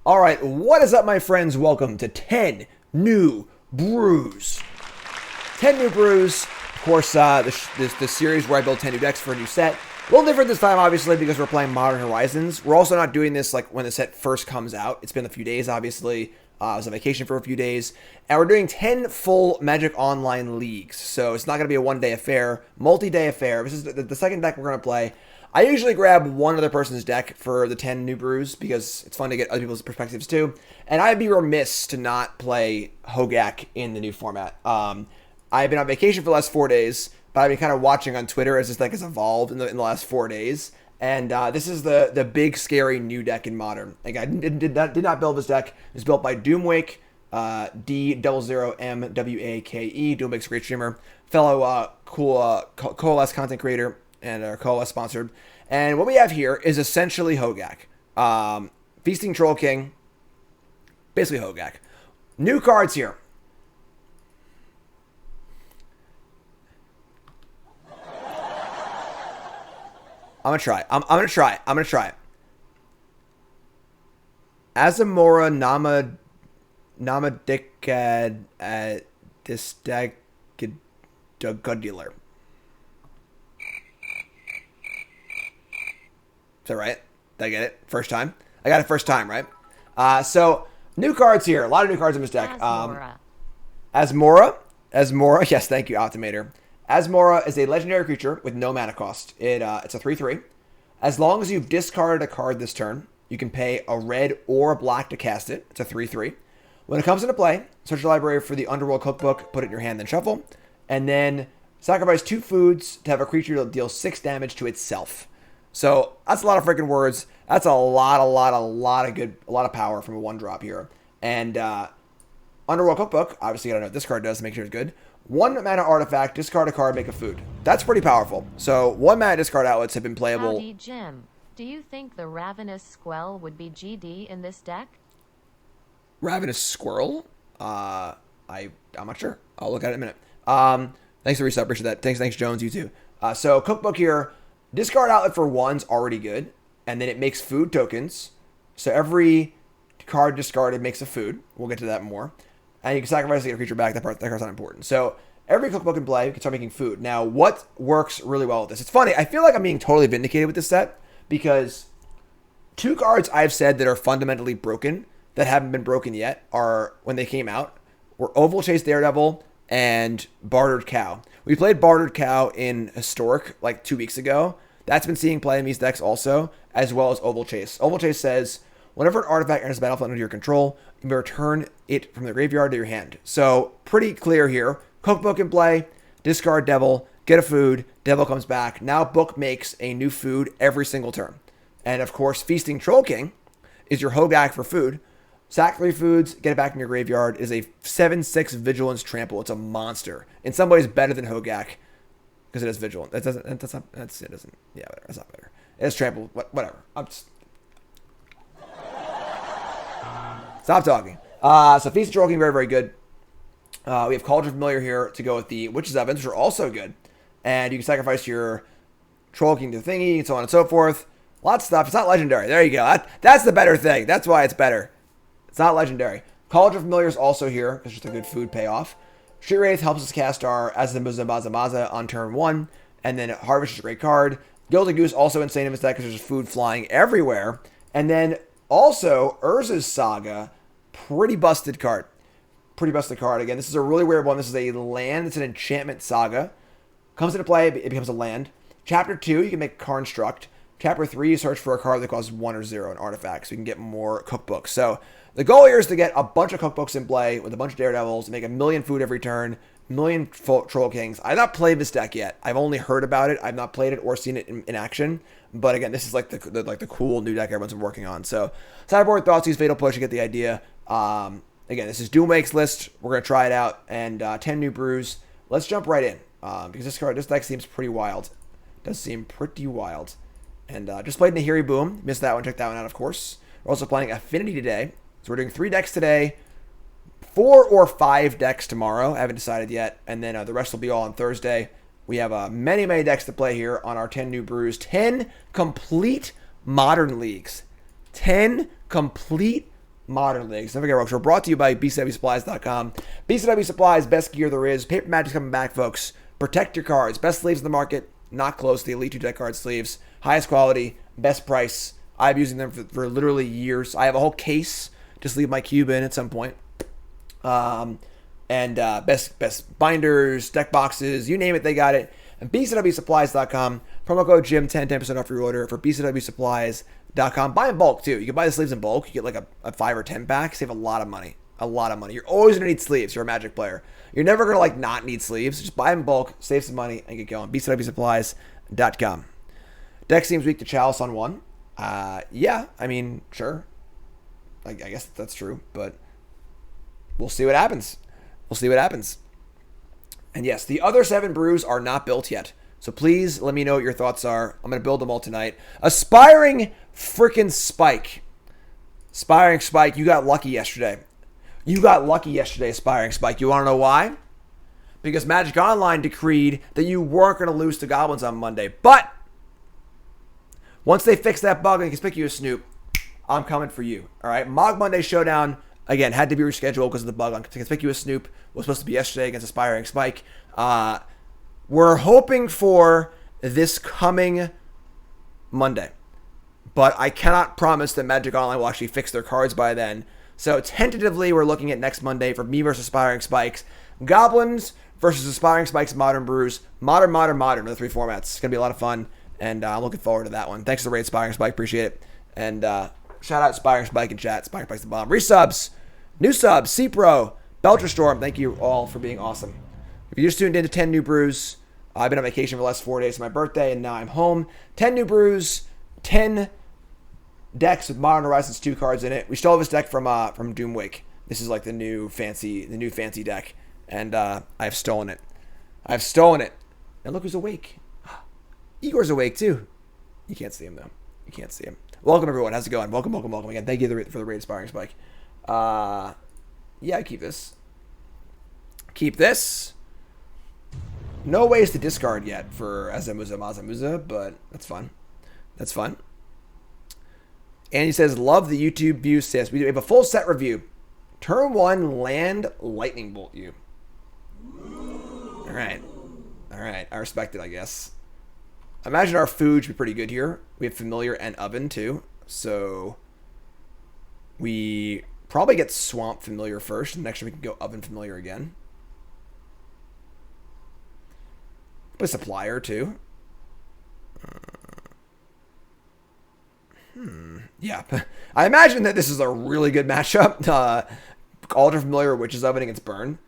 All right, what is up, my friends? Welcome to 10 New Brews. 10 New Brews, of course, this series where I build 10 new decks for a new set. A little different this time, obviously, because we're playing Modern Horizons. We're also not doing this like when the set first comes out. It's been a few days, obviously. I was on vacation for a few days. And we're doing 10 full Magic Online leagues. So it's not going to be a one-day affair, multi-day affair. This is the second deck we're going to play. I usually grab one other person's deck for the 10 new brews because it's fun to get other people's perspectives too. And I'd be remiss to not play Hogaak in the new format. I've been on vacation for the last 4 days, but I've been kind of watching on Twitter as this deck has evolved in the last 4 days. And this is the big, scary new deck in Modern. Like I did not build this deck. It was built by Doomwake, D00MWAKE. Doomwake's a great streamer, fellow Coalesce content creator, and Coalesce sponsored. And what we have here is essentially Hogaak. Feasting Troll King. Basically Hogaak. New cards here. I'm gonna try. I'm gonna try. I'm gonna try it. Azamora Namadikad Distagudular. Is that right? Did I get it? First time? I got it first time, right? So, new cards here. A lot of new cards in this deck. Asmora. Yes, thank you, Optimator. Asmora is a legendary creature with no mana cost. It's a 3/3. As long as you've discarded a card this turn, you can pay a red or a black to cast it. It's a 3/3. When it comes into play, search the library for the Underworld Cookbook, put it in your hand, then shuffle. And then sacrifice 2 foods to have a creature deal 6 damage to itself. So that's a lot of freaking words. That's a lot of power from a 1-drop here. And Underworld Cookbook, obviously you gotta know what this card does to make sure it's good. 1 mana artifact, discard a card, make a food. That's pretty powerful. So 1 mana discard outlets have been playable. Howdy, Jim. Do you think the Ravenous Squell would be GD in this deck? Ravenous Squirrel? I'm not sure. I'll look at it in a minute. Thanks for the resub, appreciate that. Thanks Jones, you too. So Cookbook here. Discard outlet for 1's already good, and then it makes food tokens. So every card discarded makes a food. We'll get to that more. And you can sacrifice to get a creature back. That card's not important. So every cookbook in play, you can start making food. Now, what works really well with this? It's funny. I feel like I'm being totally vindicated with this set because 2 cards I've said that are fundamentally broken that haven't been broken yet are, when they came out, were Oval Chase Daredevil and Bartered Cow. We played Bartered Cow in Historic like 2 weeks ago. That's been seeing play in these decks also, as well as Oval Chase. Oval Chase says, whenever an artifact enters the battlefield under your control, you may return it from the graveyard to your hand. So, pretty clear here. Cookbook in play, discard Devil, get a food, Devil comes back. Now Book makes a new food every single turn. And of course, Feasting Troll King is your Hogaak for food. Sack 3 foods, get it back in your graveyard. It is a 7/6 Vigilance Trample. It's a monster. In some ways, better than Hogaak because it is Vigilant. It doesn't. Yeah, that's not better. It's Trample. Whatever. I'm just. Stop talking. So Feast and Troll King, very, very good. We have Cauldron Familiar here to go with the Witch's Ovens, which are also good. And you can sacrifice your Troll King to the thingy, and so on and so forth. Lots of stuff. It's not legendary. There you go. That's the better thing. That's why it's better. It's not legendary. Cauldron Familiar is also here. It's just a good food payoff. Street Wraith helps us cast our Azamuzamaza on turn 1. And then Harvest is a great card. Gilded Goose also insane in this deck because there's food flying everywhere. And then also Urza's Saga. Pretty busted card. Again, this is a really weird one. This is a land. It's an enchantment saga. Comes into play, it becomes a land. Chapter 2, you can make Construct. Chapter 3, you search for a card that costs 1 or 0 in artifacts, so you can get more cookbooks. So the goal here is to get a bunch of cookbooks in play with a bunch of Daredevils, make 1,000,000 food every turn, 1,000,000 Troll Kings. I've not played this deck yet. I've only heard about it. I've not played it or seen it in action. But again, this is like the cool new deck everyone's been working on. So Sideboard, Thoughtseize, Fatal Push, you get the idea. Again, this is Doomwake's list. We're going to try it out. And 10 new brews. Let's jump right in. Because this deck seems pretty wild. It does seem pretty wild. And just played Nahiri Boom. Missed that one. Check that one out, of course. We're also playing Affinity today. So we're doing 3 decks today. 4 or 5 decks tomorrow. I haven't decided yet. And then the rest will be all on Thursday. We have many, many decks to play here on our 10 new brews. 10 complete modern leagues. 10 complete Modern Leagues. Don't forget, folks, we're brought to you by BCWSupplies.com. BCW Supplies, best gear there is. Paper Magic's coming back, folks. Protect your cards. Best sleeves in the market. Not close to the Elite 2 deck card sleeves. Highest quality. Best price. I've been using them for literally years. I have a whole case. Just leave my cube in at some point. Best binders, deck boxes, you name it, they got it. And BCWSupplies.com. Promo code Jim 10% off your order for BCWSupplies.com. Buy in bulk too. You can buy the sleeves in bulk. You get like a 5 or 10 pack. Save a lot of money. A lot of money. You're always gonna need sleeves. You're a Magic player. You're never gonna like not need sleeves. Just buy in bulk, save some money, and get going. BCWSupplies.com. Deck seems weak to Chalice on 1. Yeah, I mean, sure. I guess that's true, but we'll see what happens. We'll see what happens. And yes, the other 7 brews are not built yet. So please let me know what your thoughts are. I'm going to build them all tonight. Aspiring freaking Spike. Aspiring Spike, you got lucky yesterday. You got lucky yesterday, Aspiring Spike. You want to know why? Because Magic Online decreed that you weren't going to lose to Goblins on Monday. But once they fix that bug and Conspicuous Snoop, I'm coming for you. All right? Mog Monday Showdown, again, had to be rescheduled because of the bug on Conspicuous Snoop. Was supposed to be yesterday against Aspiring Spike. We're hoping for this coming Monday. But I cannot promise that Magic Online will actually fix their cards by then. So tentatively, we're looking at next Monday for me versus Aspiring Spikes. Goblins versus Aspiring Spikes Modern Brews. Modern are the 3 formats. It's going to be a lot of fun. And I'm looking forward to that one. Thanks for the raid, Aspiring Spike. Appreciate it. And shout out Aspiring Spike in chat. Aspiring Spike's the bomb. Resubs. New subs. C-Pro. Belcher Storm. Thank you all for being awesome. If you just tuned into 10 new brews, I've been on vacation for the last 4 days for my birthday, and now I'm home. 10 new brews. 10 decks with Modern Horizons 2 cards in it. We stole this deck from Doomwake. This is like the new fancy deck, and I've stolen it. And look who's awake. Igor's awake too. You can't see him though. You can't see him. Welcome everyone. How's it going? Welcome again. Thank you for the raid, Aspiring Spike. Yeah, keep this. Keep this. No ways to discard yet for Azamuza Mazamuza, but that's fun. That's fun. And he says, love the YouTube views, sis. We have a full set review. Turn 1, land Lightning Bolt you. Alright. Alright. I respect it, I guess. I imagine our food should be pretty good here. We have Familiar and Oven, too. So we probably get Swamp Familiar first, and next we can go Oven Familiar again. Play Supplier, too. Yeah. I imagine that this is a really good matchup. Alter Familiar, Witch's Oven against Burn.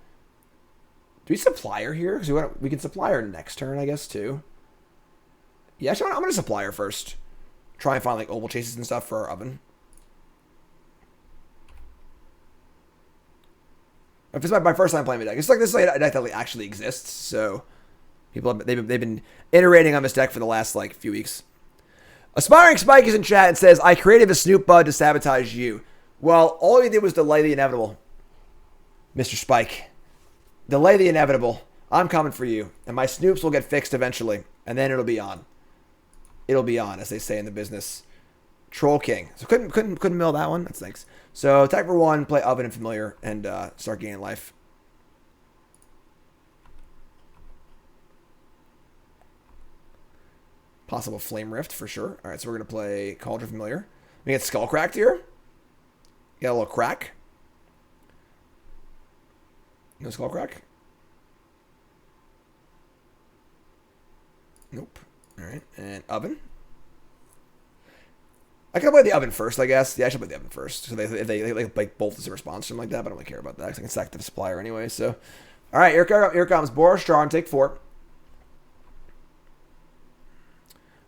Do we Supplier here? Because we can Supplier next turn, I guess, too. Yeah, actually, I'm going to Supplier first. Try and find, like, Oval Chases and stuff for our Oven. If it's my first time playing the deck. It's like this deck that actually exists, so people they've been iterating on this deck for the last, like, few weeks. Aspiring Spike is in chat and says, I created the Snoop Bud to sabotage you. Well, all you did was delay the inevitable, Mr. Spike. Delay the inevitable. I'm coming for you. And my Snoops will get fixed eventually. And then it'll be on. It'll be on, as they say in the business. Troll King. So couldn't mill that one. That stinks. So attack for 1, play Oven and Familiar, and start gaining life. Possible Flame Rift for sure. All right, so we're going to play Cauldron Familiar. We get Skull Cracked here. Got a little crack. No Skull Crack? Nope. All right, and Oven. I could play the Oven first, I guess. Yeah, I should play the Oven first. So if they like bolt as a response or something like that, but I don't really care about that because I can sack the Supplier anyway. So, all right, here comes Boris Strong, take 4.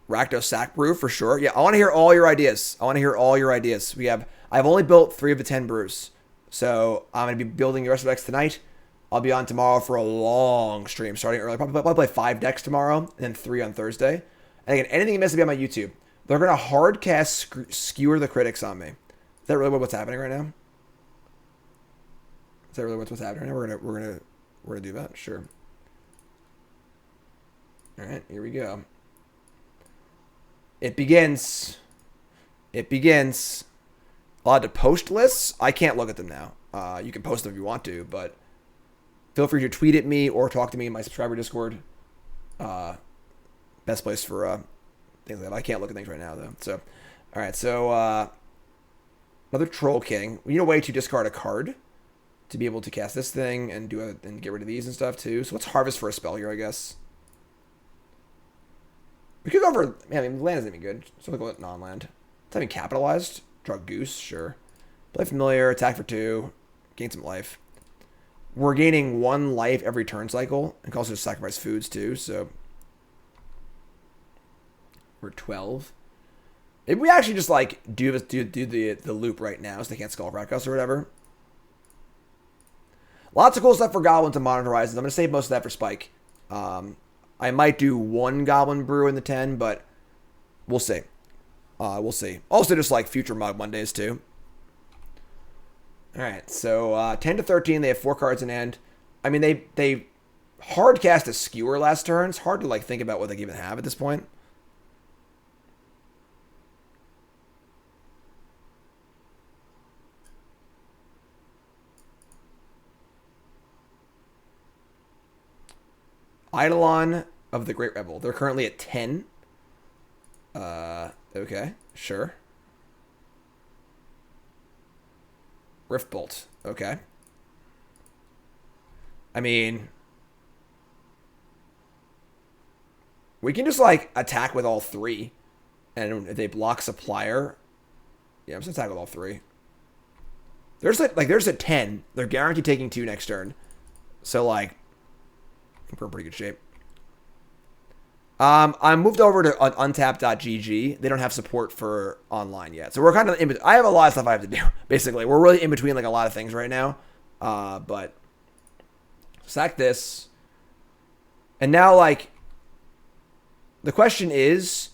Rakdos Sack Brew for sure. Yeah, I want to hear all your ideas. I've only built 3 of the 10 brews. So I'm going to be building the rest of the decks tonight. I'll be on tomorrow for a long stream starting early. Probably play 5 decks tomorrow and then 3 on Thursday. And again, anything you miss will be on my YouTube. They're going to hard cast Skewer the Critics on me. Is that really what's happening right now? Is that really what's happening right now? We're gonna do that? Sure. All right, here we go. It begins. allowed to post lists. I can't look at them now. You can post them if you want to, but feel free to tweet at me or talk to me in my subscriber Discord. Best place for things like that. I can't look at things right now, though. So, all right. So, another Troll King. We need a way to discard a card to be able to cast this thing and and get rid of these and stuff, too. So, let's harvest for a spell here, I guess. We could go over... Man, I mean, land isn't even good. So, we'll go with non-land. It's having capitalized. Draw Goose, sure. Play Familiar, attack for 2, gain some life. We're gaining 1 life every turn cycle. And can also just sacrifice foods, too, so... We're 12. Maybe we actually just, like, do the loop right now so they can't Skull Wreck us or whatever. Lots of cool stuff for Goblins and Modern Horizons. I'm going to save most of that for Spike. I might do 1 Goblin Brew in the 10, but we'll see. We'll see. Also, just, like, future Mug Mondays, too. All right, so 10 to 13, they have 4 cards in hand. I mean, they hard cast a Skewer last turn. It's hard to, like, think about what they even have at this point. Eidolon of the Great Rebel. They're currently at 10. Okay, sure. Rift Bolt. Okay. I mean, we can just, like, attack with all 3. And if they block Supplier, yeah, I'm just attack with all 3. There's a 10. They're guaranteed taking 2 next turn. So, like, we're in pretty good shape. I moved over to untap.gg. They don't have support for online yet. So we're kind of in between. I have a lot of stuff I have to do, basically. We're really in between, like, a lot of things right now. But sack this. And now, like, the question is,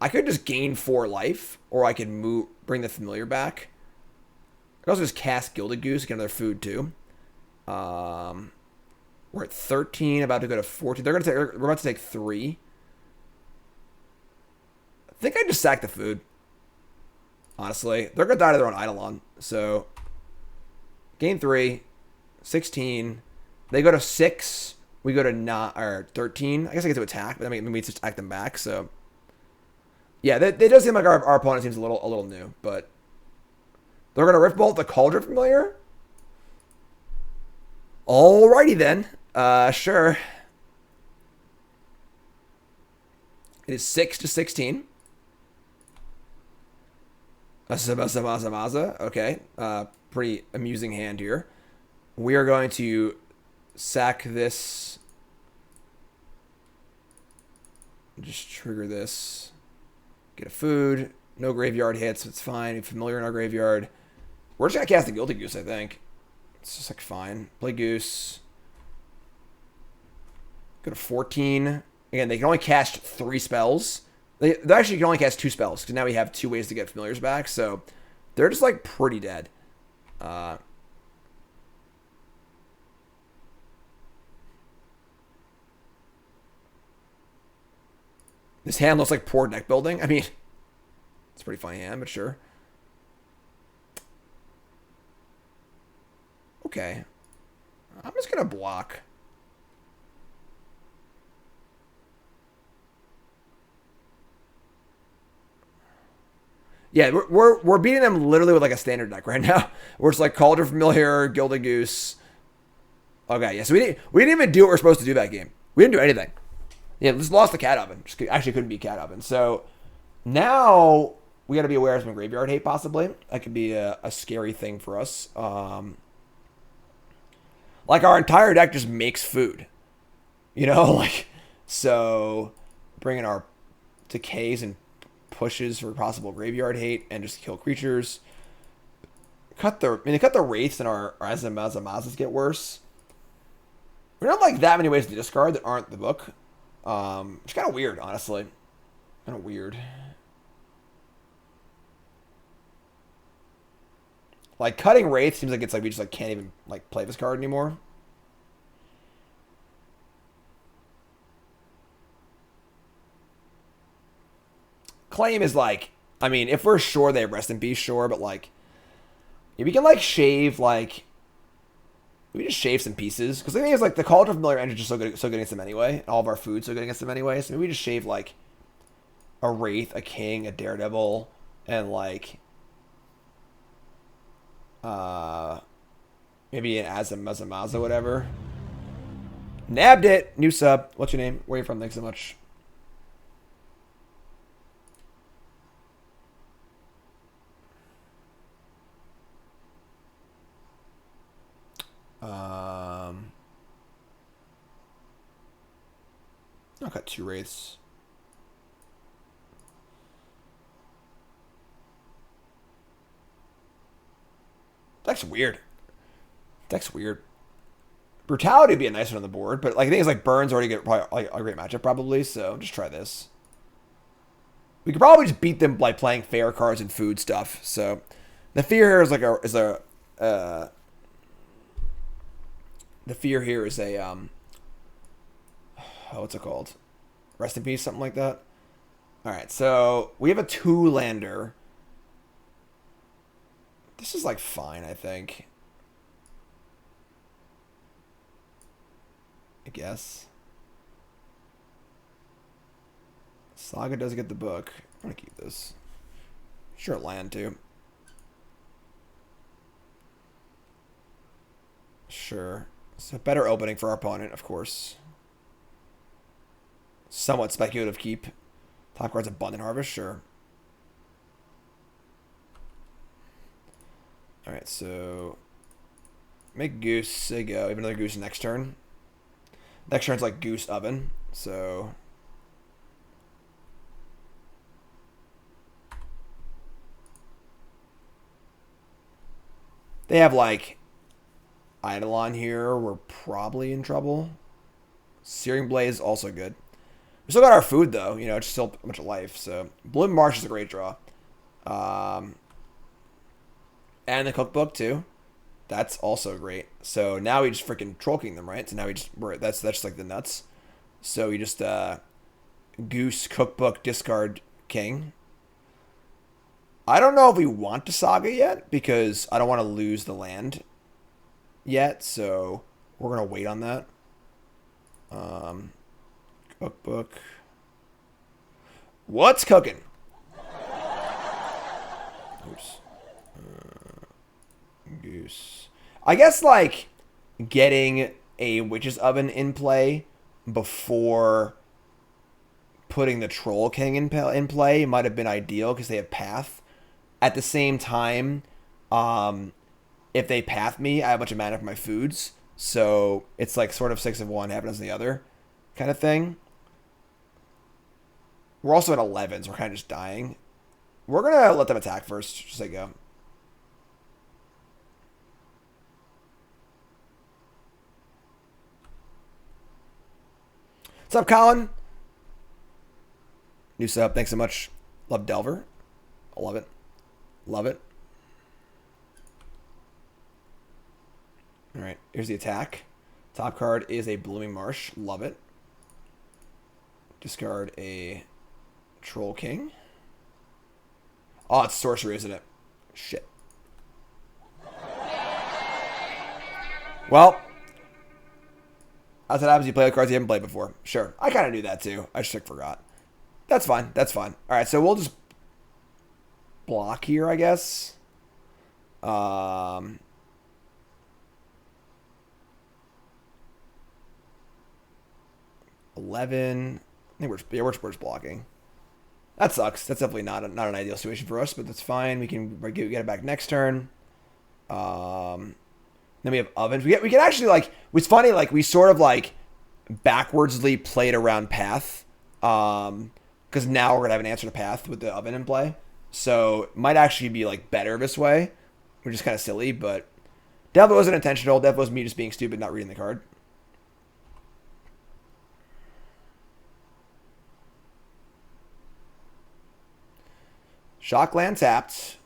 I could just gain 4 life, or I could bring the Familiar back. I could also just cast Gilded Goose, get another food, too. We're at 13, about to go to 14. We're about to take 3. I think I just sacked the food. Honestly. They're going to die to their own Eidolon. So, gain 3. 16. They go to 6. We go to 9, or 13. I guess I get to attack, but I mean, we just attack them back, so. Yeah, they does seem like our opponent seems a little new, but. They're going to Rift Bolt the Cauldron Familiar? Alrighty then. Sure. It is 6 to 16. Okay. Pretty amusing hand here. We are going to sack this. Just trigger this. Get a food. No graveyard hits. It's fine. Familiar in our graveyard. We're just going to cast the Gilded Goose, I think. It's just like fine. Play Goose. Go to 14. Again, they can only cast 3 spells. They actually can only cast 2 spells because now we have 2 ways to get Familiars back. So they're just, like, pretty dead. This hand looks like poor deck building. I mean, it's a pretty funny hand, but sure. Okay. I'm just going to block. Yeah, we're beating them literally with, like, a standard deck right now. We're just like Cauldron Familiar, Gilded Goose. Okay, yeah, so we didn't even do what we're supposed to do that game. We didn't do anything. Yeah, just lost the Cat Oven. Just actually couldn't beat Cat Oven. So now we got to be aware of some graveyard hate possibly. That could be a scary thing for us. Like, our entire deck just makes food. You know, like, so bringing our decays and pushes for possible graveyard hate and just kill creatures. They cut the wraiths and our Azamazas get worse. We don't like that many ways to discard that aren't the book. It's kind of weird, honestly. Kind of weird. Like, cutting wraith seems like it's like we just like can't even like play this card anymore. Claim is like I mean, if we're sure they have Rest in Peace, sure, but like, if we can like shave like, we just shave some pieces because the thing is like the Cauldron of Familiar Energy is just so good against them anyway. And all of our food's so good against them anyway. So maybe we just shave like a Wraith, a King, a Daredevil, and like maybe an Azamaza, whatever. Nabbed it. New sub. What's your name? Where are you from? Thanks so much. I'll cut 2 Wraiths. Deck's weird. Deck's weird. Brutality would be a nice one on the board, but like I think it's like Burns already get probably a great matchup probably, so just try this. We could probably just beat them by playing fair cards and food stuff. So the fear here is like the fear here is a what's it called? Rest in Peace, something like that. All right, so we have a 2-lander. This is like fine, I think. I guess. Saga does get the book. I'm gonna keep this. Sure, land too. Sure. It's a better opening for our opponent, of course. Somewhat speculative keep. Top card's Abundant Harvest, sure. Alright, so make Goose say go. Even another Goose next turn. Next turn's like Goose Oven, so they have like Eidolon here. We're probably in trouble. Searing Blaze also good. We still got our food though, you know, it's still a bunch of life. So Bloom Marsh is a great draw. And the cookbook too. That's also great. So now we just freaking Troll King them, right? So now that's just like the nuts. So we just Goose, Cookbook, discard King. I don't know if we want to Saga yet because I don't want to lose the land yet. So we're gonna wait on that. Cookbook. What's cooking? Oops. Goose. I guess like getting a Witch's Oven in play before putting the Troll King in play might have been ideal because they have Path. At the same time, if they Path me, I have a bunch of mana for my foods. So it's like sort of 6 of one, half a dozen of the other kind of thing. We're also at 11, so we're kind of just dying. We're going to let them attack first. Just say go. What's up, Colin? New sub. Thanks so much. Love Delver. I love it. Love it. All right. Here's the attack. Top card is a Blooming Marsh. Love it. Discard a Troll King. Oh, it's sorcery, isn't it? Shit. Well, that's what happens. You play the cards you haven't played before. Sure. I kind of knew that too. I just like forgot. That's fine. That's fine. All right, so we'll just block here, I guess. 11. I think we're just blocking. That sucks. That's definitely not an ideal situation for us, but that's fine. We can get it back next turn. Then we have ovens. We can actually like. It's funny. Like we sort of like backwardsly played around Path, because now we're gonna have an answer to Path with the oven in play. So it might actually be like better this way, which is kind of silly, but definitely wasn't intentional. Definitely was me just being stupid, not reading the card. Shockland tapped.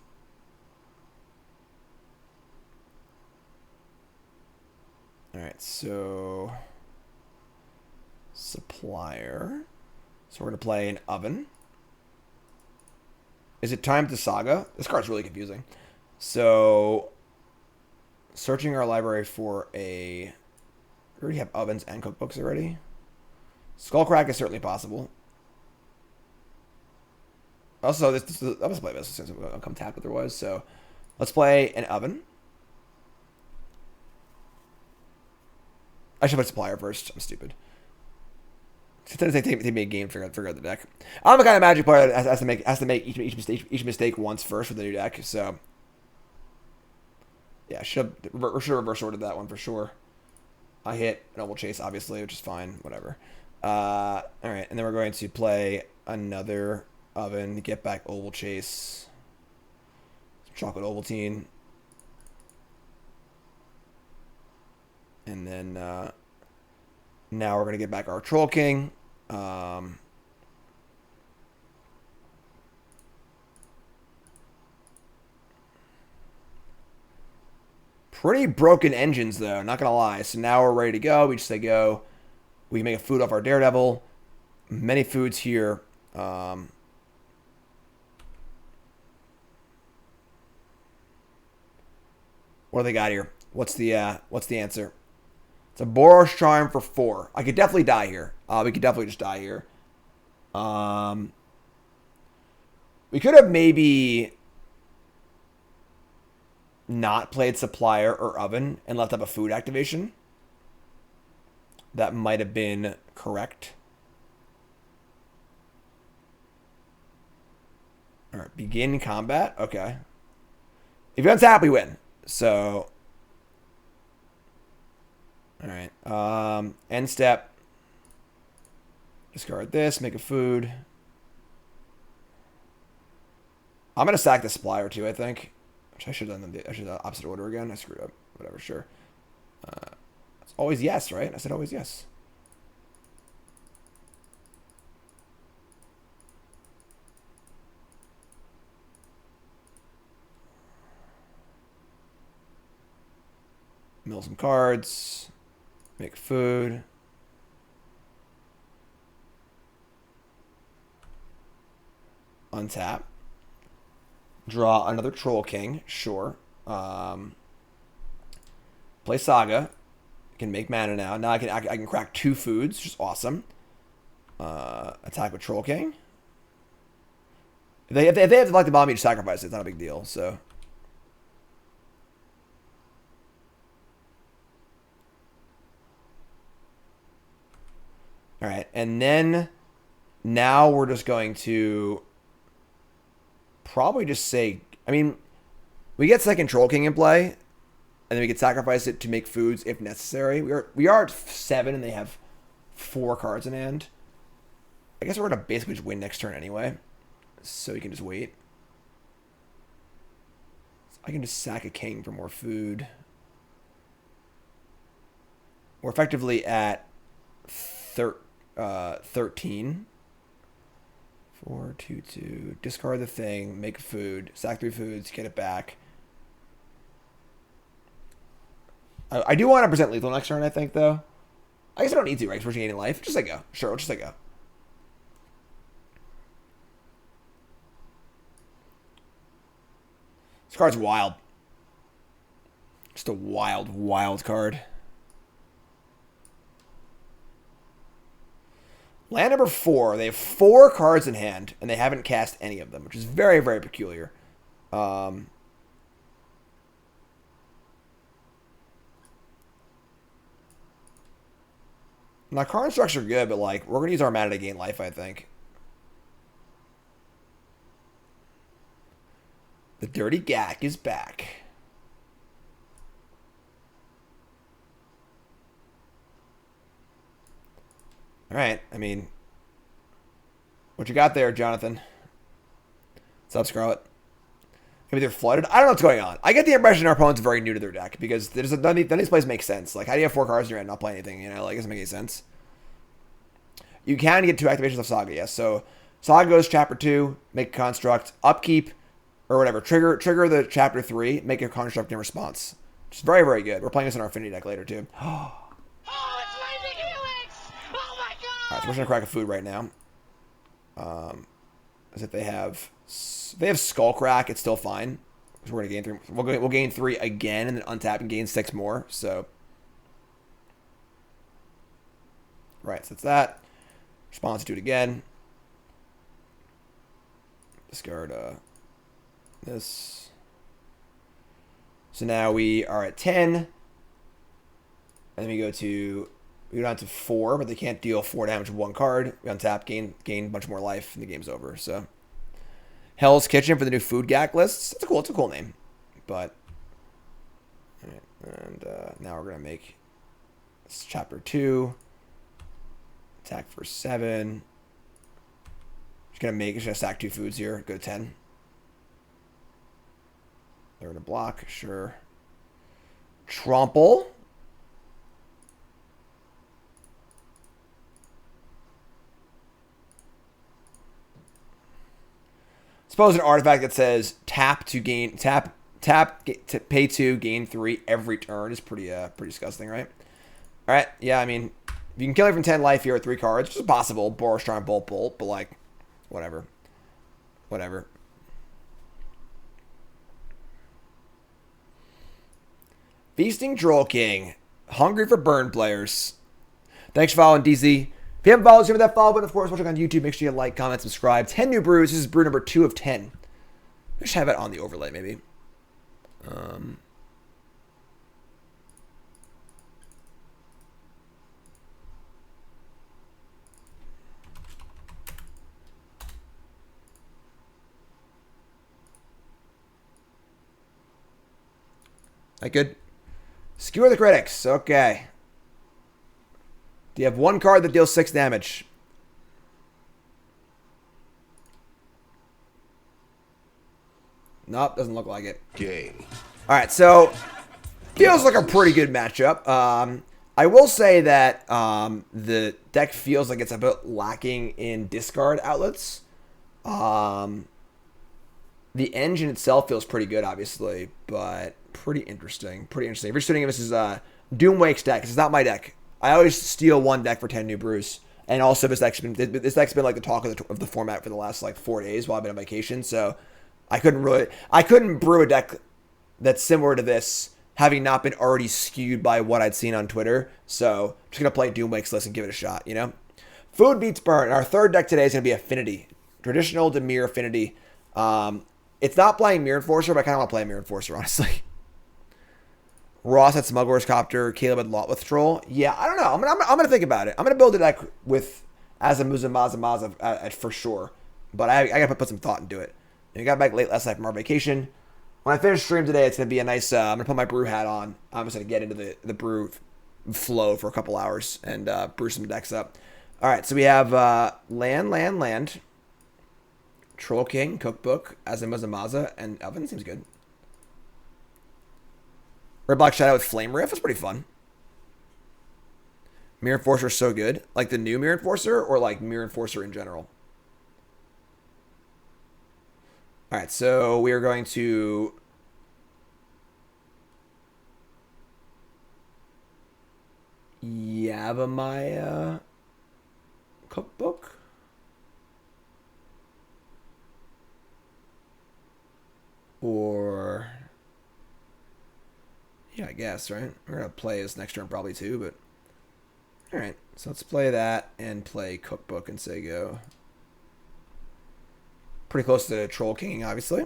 All right, so supplier. So we're going to play an oven. Is it time to Saga? This card's really confusing. So, searching our library for a... We already have ovens and cookbooks already. Skullcrack is certainly possible. Also, I'm going to play this since I'll come tap otherwise. So, let's play an oven. I should play supplier first. I'm stupid. Sometimes they take me a game to figure out the deck. I'm the kind of Magic player that has to make each mistake once first with the new deck. So, yeah, should have reverse ordered that one for sure. I hit Noble Chase, obviously, which is fine. Whatever. All right, and then we're going to play another oven to get back Oval Chase. Some chocolate Ovaltine. And then now we're going to get back our Troll King. Pretty broken engines, though, not going to lie. So now we're ready to go. We just say go. We can make a food off our Daredevil. Many foods here. What do they got here? What's the answer? It's a Boros Charm for 4. I could definitely die here. We could definitely just die here. We could have maybe not played Supplier or Oven and left up a food activation. That might have been correct. All right, begin combat. Okay. If you untap, we win. So, all right. End step. Discard this. Make a food. I'm gonna sack the supplier too. I think. Which I should have done. I should have done opposite order again. I screwed up. Whatever. Sure. It's always yes, right? I said always yes. Mill some cards. Make food. Untap. Draw another Troll King. Sure. Play Saga. Can make mana now. Now I can crack 2 foods, which is awesome. Attack with Troll King. If they have to like the bomb, you just sacrifice it. It's not a big deal. So. All right, and then now we're just going to probably just say, I mean, we get second Troll King in play, and then we can sacrifice it to make foods if necessary. We are at 7, and they have 4 cards in hand. I guess we're gonna basically just win next turn anyway, so you can just wait. So I can just sack a king for more food. We're effectively at 13. 4, 2, 2. Discard the thing. Make food. Sack 3 foods. Get it back. I do want to present lethal next turn, I think, though. I guess I don't need to, right? Because we're gaining life. Just let go. Sure, we'll just let go. This card's wild. Just a wild, wild card. Land number 4. They have 4 cards in hand, and they haven't cast any of them, which is very, very peculiar. Now, card structure are good, but like we're gonna use our mana to gain life, I think. The Dirty Gak is back. All right, I mean, what you got there, Jonathan? What's up, Scarlet? Maybe they're flooded. I don't know what's going on. I get the impression our opponent's very new to their deck because none of these plays make sense. Like, how do you have 4 cards in your hand and not play anything? You know, like, it doesn't make any sense. You can get 2 activations of Saga, yes. So Saga goes Chapter 2, make a construct, upkeep, or whatever. Trigger the Chapter 3, make a construct in response. Which is very, very good. We're playing this in our Affinity deck later, too. Oh, it's Lightning Helix! Oh my god! Alright, so we're going to crack a food right now. As if they have If they have Skullcrack, it's still fine. So we're gonna gain 3. We'll gain 3 again, and then untap and gain 6 more. So, right, so it's that. Response to it again. Discard this. So now we are at 10. And then we go down to 4, but they can't deal 4 damage with 1 card. We untap, gain a bunch more life, and the game's over. So Hell's Kitchen for the new Hogaak lists. It's a cool name. But all right, and now we're gonna make this chapter 2. Attack for 7. Just gonna stack 2 foods here. Go to 10. They're in a block, sure. Tromple. Suppose an artifact that says to pay 2, gain 3 every turn is pretty disgusting, right? All right, yeah, I mean, if you can kill it from 10 life here with 3 cards, which is possible. Boros, Bolt, but like, whatever. Feasting Troll King. Hungry for burn players. Thanks for following, DZ. If you haven't followed, hit that follow button. Of course, watching on YouTube, make sure you like, comment, subscribe. 10 new brews. This is brew number 2 of 10. I should have it on the overlay, maybe. That good? Skewer the critics. Okay. Do you have 1 card that deals 6 damage? Nope, doesn't look like it. Game. All right, so feels like a pretty good matchup. I will say that the deck feels like it's a bit lacking in discard outlets. The engine itself feels pretty good, obviously, but pretty interesting. If you're sitting this is Doomwake's deck. This is not my deck. I always steal 1 deck for 10 new brews. And also this deck's been like the talk of the format for the last like 4 days while I've been on vacation. So I couldn't brew a deck that's similar to this, having not been already skewed by what I'd seen on Twitter. So I'm just gonna play Doomwake's list and give it a shot, you know? Food beats burn. Our third deck today is gonna be Affinity. Traditional Dimir Affinity. It's not playing Mirror Enforcer, but I kinda wanna play Mirror Enforcer, honestly. Ross had Smuggler's Copter, Caleb had Lot with Troll. Yeah, I don't know. I'm gonna think about it. I'm gonna build a deck with Azamuza Maza for sure. But I gotta put some thought into it. And we got back late last night from our vacation. When I finish stream today, it's gonna be a nice. I'm gonna put my brew hat on. I'm just gonna get into the brew flow for a couple hours and brew some decks up. All right, so we have land, Troll King, Cookbook, Azamuza Maza, and Oven. Seems good. Red Black Shadow with Flame Riff is pretty fun. Mirror Enforcer is so good. Like the new Mirror Enforcer or like Mirror Enforcer in general? Alright, so we are going to Yavimaya Cookbook. Or yeah, I guess, right? We're going to play this next turn probably too, but alright, so let's play that and play Cookbook and say go. Pretty close to Troll King, obviously.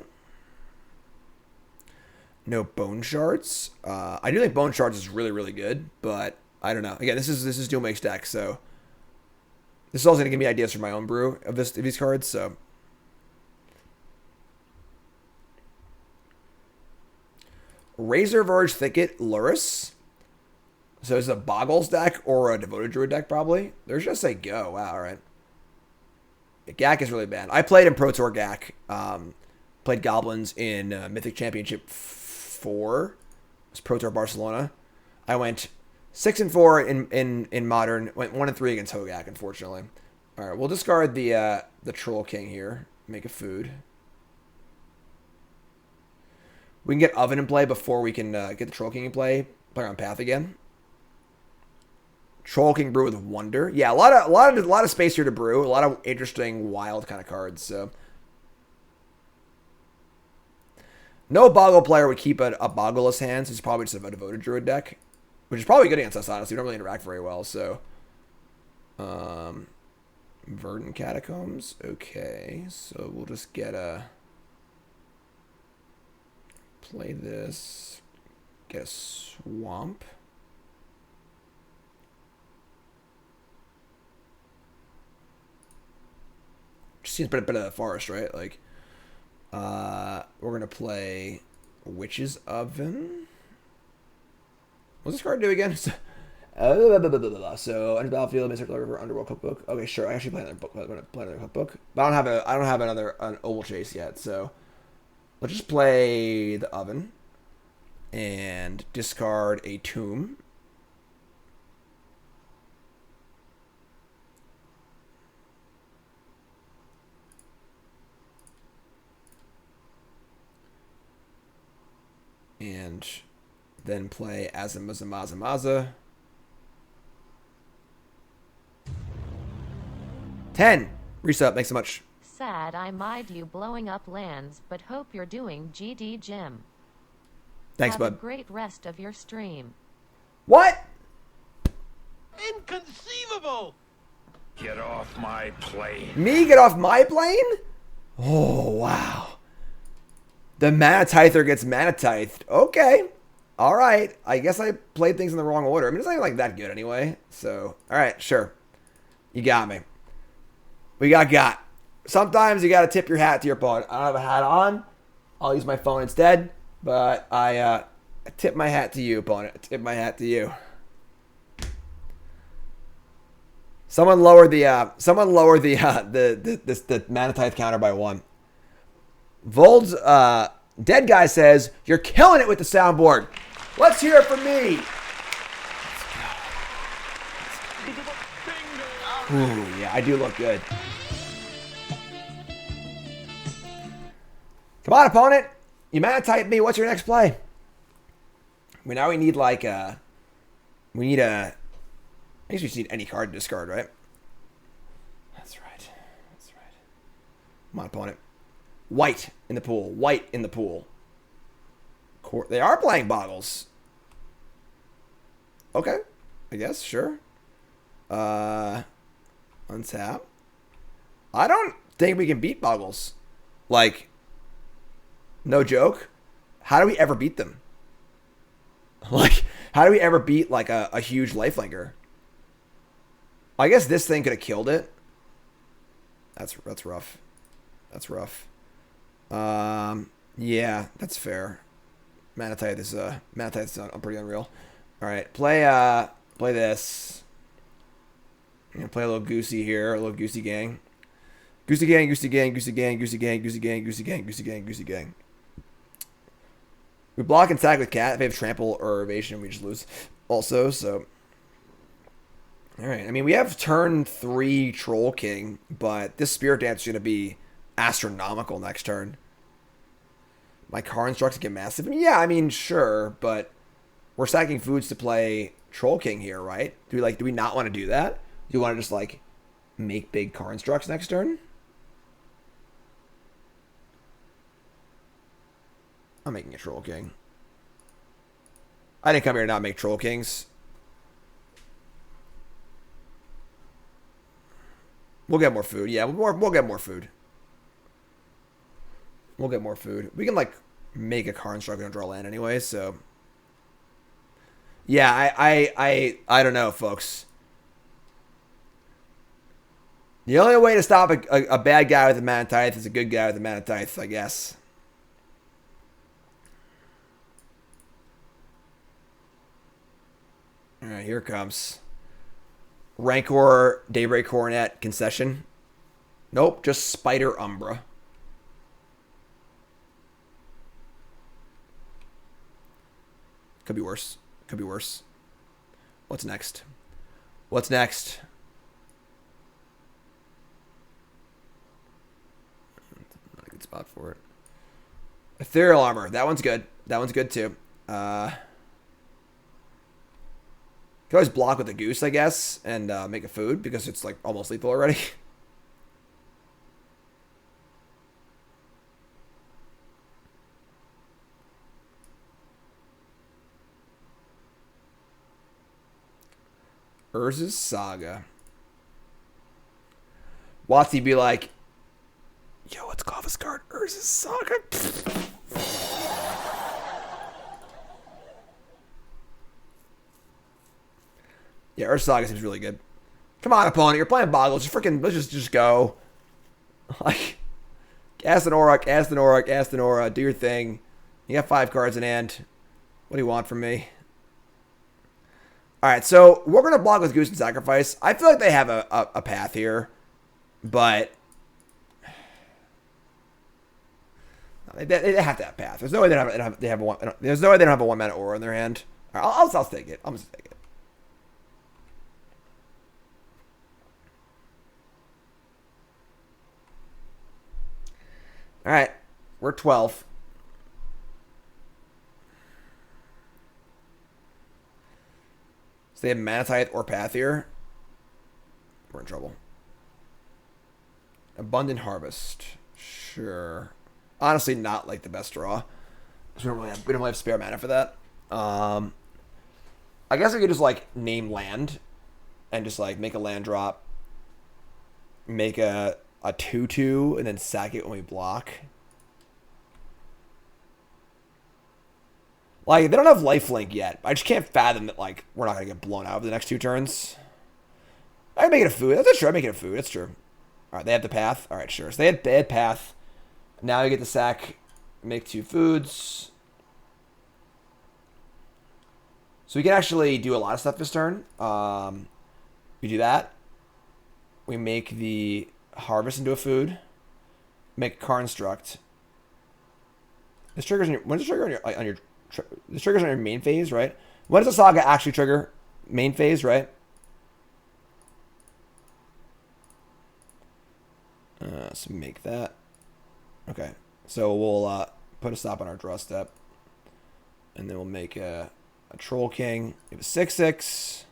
No Bone Shards. I do think Bone Shards is really, really good, but I don't know. Again, this is Doomwake's deck, so this is also gonna give me ideas for my own brew of these cards. So Razor Verge Thicket Luris. So is it a Boggles deck or a Devoted Druid deck? Probably. There's just say go. Wow. All right. Gak is really bad. I played in Pro Tour Gak. Played Goblins in Mythic Championship 4. It was Pro Tour Barcelona. I went 6-4 in Modern. Went 1-3 against Hogak, unfortunately. All right, we'll discard the Troll King here. Make a food. We can get Oven in play before we can get the Troll King in play. Play on Path again. Troll King brew with Wonder. Yeah, a lot of space here to brew. A lot of interesting, wild kind of cards. So No Boggle player would keep a Boggleless hand, so it's probably just a Devoted Druid deck. Which is probably good against us, honestly. We don't really interact very well, so... Verdant Catacombs. Okay, so we'll just get a... Play this. Get a Swamp. Just seems better than the Forest, right? Like, we're going to play Witch's Oven. What's this card do again? So, enter battlefield, Mr. River, Underworld Cookbook. Okay, sure. I actually play another book. I'm gonna play another cookbook, but I don't have an Oval Chase yet. So let's just play the Oven and discard a Tomb. And then play Azamazamaza. 10. Reset. Thanks so much. Sad I mind you blowing up lands, but hope you're doing GD Jim. Thanks, Have bud. a great rest of your stream. What? Inconceivable! Get off my plane. Me get off my plane? Oh, wow. The Mana Tither gets Mana Tithed. Okay. All right. I guess I played things in the wrong order. I mean, it's not even like that good anyway. So, all right, sure. You got me. We got. Sometimes you got to tip your hat to your opponent. I don't have a hat on. I'll use my phone instead. But I tip my hat to you, opponent. I tip my hat to you. Someone lower the Mana Tithe counter by 1. Vold's dead guy says, "You're killing it with the soundboard. Let's hear it from me." Ooh, yeah, I do look good. Come on, opponent. You Mana Tithe me. What's your next play? I mean, now we need like I guess we just need any card to discard, right? That's right. Come on, opponent. White in the pool. White in the pool. They are playing Boggles. Okay. I guess, sure. Untap. I don't think we can beat Boggles. Like, no joke. How do we ever beat them? Like, how do we ever beat, like, a huge lifelinker? I guess this thing could have killed it. That's rough. That's rough. Yeah, that's fair. Mana Tithe is pretty unreal. All right, play this. I'm gonna play a little Goosey here, a little Goosey Gang. Goosey Gang, Goosey Gang, Goosey Gang, Goosey Gang, Goosey Gang, Goosey Gang, Goosey Gang, Goosey Gang. We block and tag with Cat. If they have Trample or Evasion, we just lose. Also, so. All right. I mean, we have turn 3 Troll King, but this Spirit Dance is going to be astronomical next turn. My car instructs get massive. Yeah, I mean, sure, but we're stacking foods to play Troll King here, right? Do we not want to do that? Do you want to just like make big car instructs next turn? I'm making a Troll King. I didn't come here to not make Troll Kings. We'll get more food. Yeah, we'll get more food. We'll get more food. We can, like, make a car instruct and draw land anyway, so. Yeah, I don't know, folks. The only way to stop a bad guy with a Mana Tithe is a good guy with a Mana Tithe, I guess. All right, here it comes. Rancor, Daybreak Coronet, Concession. Nope, just Spider Umbra. Could be worse. Could be worse. What's next? What's next? Not a good spot for it. Ethereal Armor. That one's good. That one's good too. Can always block with a Goose, I guess, and make a food because it's like almost lethal already. Urza's Saga. Watsy be like, yo, let's call this card Urza's Saga. Yeah, Urza's Saga seems really good. Come on, opponent, you're playing Boggles. Let's just go. Like, cast an aura, do your thing. You got 5 cards in hand. What do you want from me? Alright, so we're going to block with Goose and Sacrifice. I feel like they have a path here. But they have to have path. There's no way they don't have there's no way they don't have a 1-mana aura in their hand. All right, I'll take it. I'm just take it. All right, we're 12. So they have Mana Tithe or Path here. We're in trouble. Abundant Harvest. Sure. Honestly, not like the best draw. We don't really have spare mana for that. I guess we could just like name land and just like make a land drop. Make a 2/2 and then sack it when we block. Like, they don't have lifelink yet. I just can't fathom that like we're not gonna get blown out over the next 2 turns. I can make it a food. That's true. I make it a food. That's true. All right, they have the path. All right, sure. So they had path. Now you get the sack, make 2 foods. So we can actually do a lot of stuff this turn. We do that. We make the harvest into a food. Make a car instruct. This triggers on your, when does it trigger on your this triggers on your main phase, right? When does the saga actually trigger? Main phase, right? So make that. Okay. So we'll put a stop on our draw step. And then we'll make a Troll King. We have a 6/6.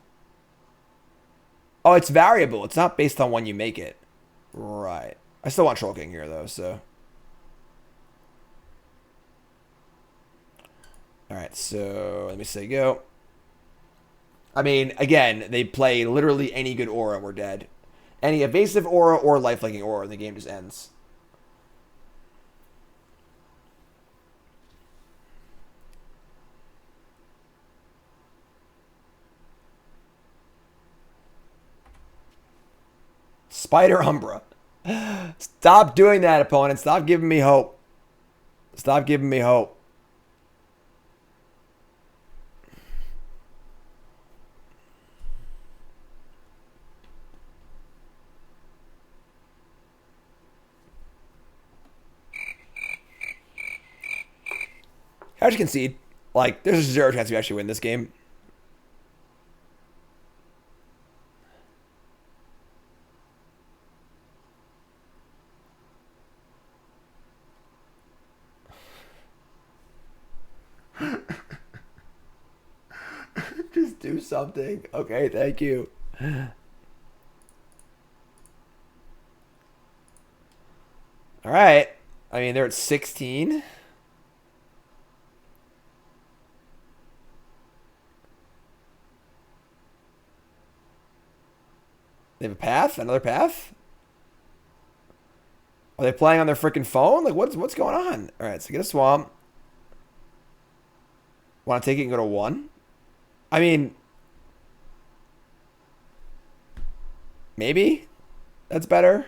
Oh, it's variable. It's not based on when you make it. Right. I still want Troll King here, though, so. Alright, so let me say go. I mean, again, they play literally any good aura and we're dead. Any evasive aura or lifelinking aura, and the game just ends. Spider Umbra. Stop doing that, opponent. Stop giving me hope. Stop giving me hope. How'd you concede? Like, there's a 0 chance we actually win this game. Just do something. Okay, thank you. All right. I mean, they're at 16. They have a path? Another path? Are they playing on their freaking phone? Like, what's going on? All right, so get a swamp. Want to take it and go to 1? I mean, maybe that's better.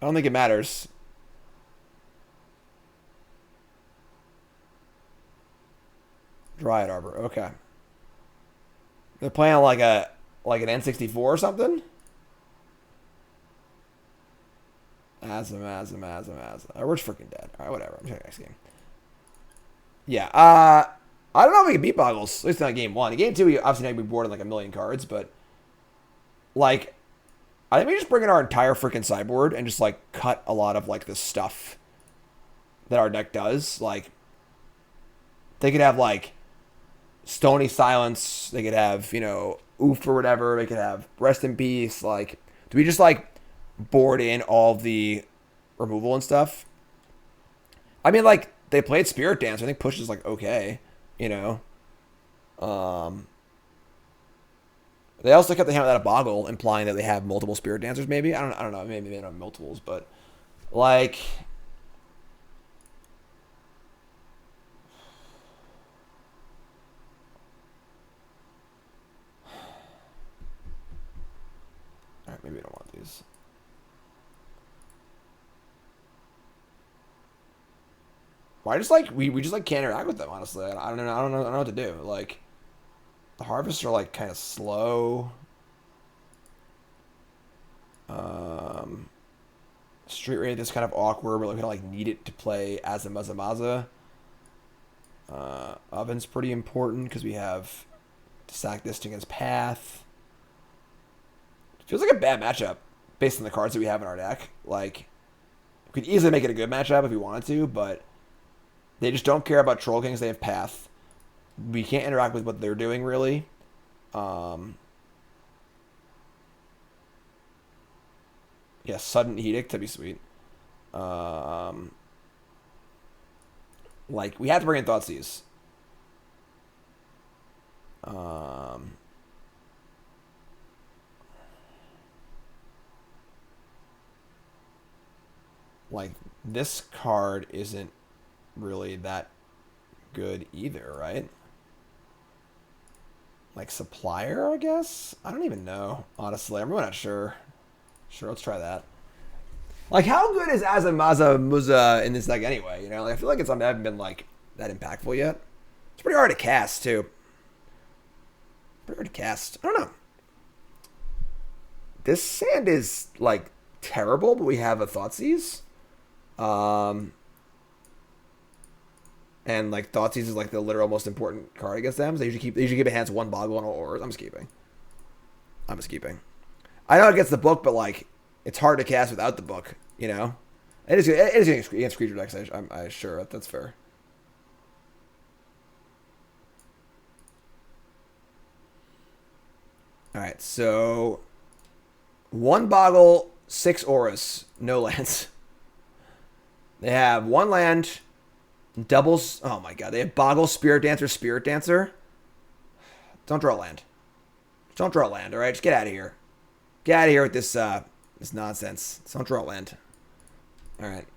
I don't think it matters. Dryad Arbor. Okay. They're playing on like an N64 or something? Asm. We're just freaking dead. Alright, whatever. I'm checking next game. Yeah, I don't know if we can beat Boggles. At least not game 1. In game 2, we obviously not be boarding like a million cards, but like, I think we just bring in our entire freaking sideboard and just like cut a lot of like the stuff that our deck does. Like, they could have like Stony Silence. They could have, you know, Oof or whatever. They could have Rest in Peace. Like, do we just like board in all the removal and stuff? I mean, like, they played Spirit Dance. I think push is like okay, you know. They're They also kept the hand without a boggle, implying that they have multiple spirit dancers. Maybe I don't know. Maybe they don't have multiples, but like. All right, maybe I don't want these. Why just like we just like can't interact with them? Honestly, I don't know. I don't know what to do. Like the harvests are like kind of slow. Street raid is kind of awkward. We're kind of like need it to play as a Maza. Oven's pretty important because we have to sack this against Path. Feels like a bad matchup based on the cards that we have in our deck. Like, we could easily make it a good matchup if we wanted to, but they just don't care about Troll Kings. They have Path. We can't interact with what they're doing, really. Yeah, Sudden Edict, that'd be sweet. Like, we have to bring in Thoughtseize. Like, this card isn't really that good either, right? Like, Supplier, I guess? I don't even know, honestly. I'm really not sure. Sure, let's try that. Like, how good is Azamaza Muza in this deck anyway? You know, like, I feel like it's I haven't been, like, that impactful yet. It's pretty hard to cast, too. Pretty hard to cast. I don't know. This sand is, like, terrible, but we have a Thoughtseize. And like Thoughtseize is like the literal most important card against them. So they usually keep in hands one boggle and all ores. I'm just keeping. I know it gets the book, but like it's hard to cast without the book. You know, it is against creature decks. I'm sure that's fair. All right, so 1 boggle, 6 auras, no lands. They have 1 land, doubles. Oh my god, they have Boggle, Spirit Dancer. Don't draw land. Don't draw land, alright? Just get out of here. Get out of here with this this nonsense. Just don't draw land. Alright.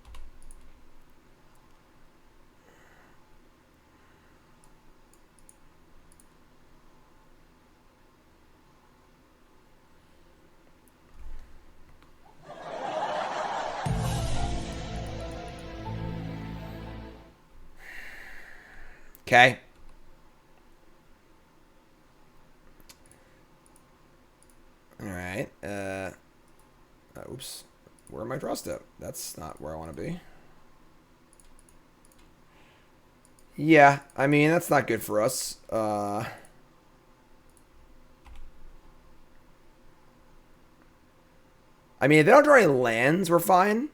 Okay. All right. Oops. Where am I draw step? That's not where I want to be. Yeah, I mean, that's not good for us. I mean, if they don't draw any lands, we're fine.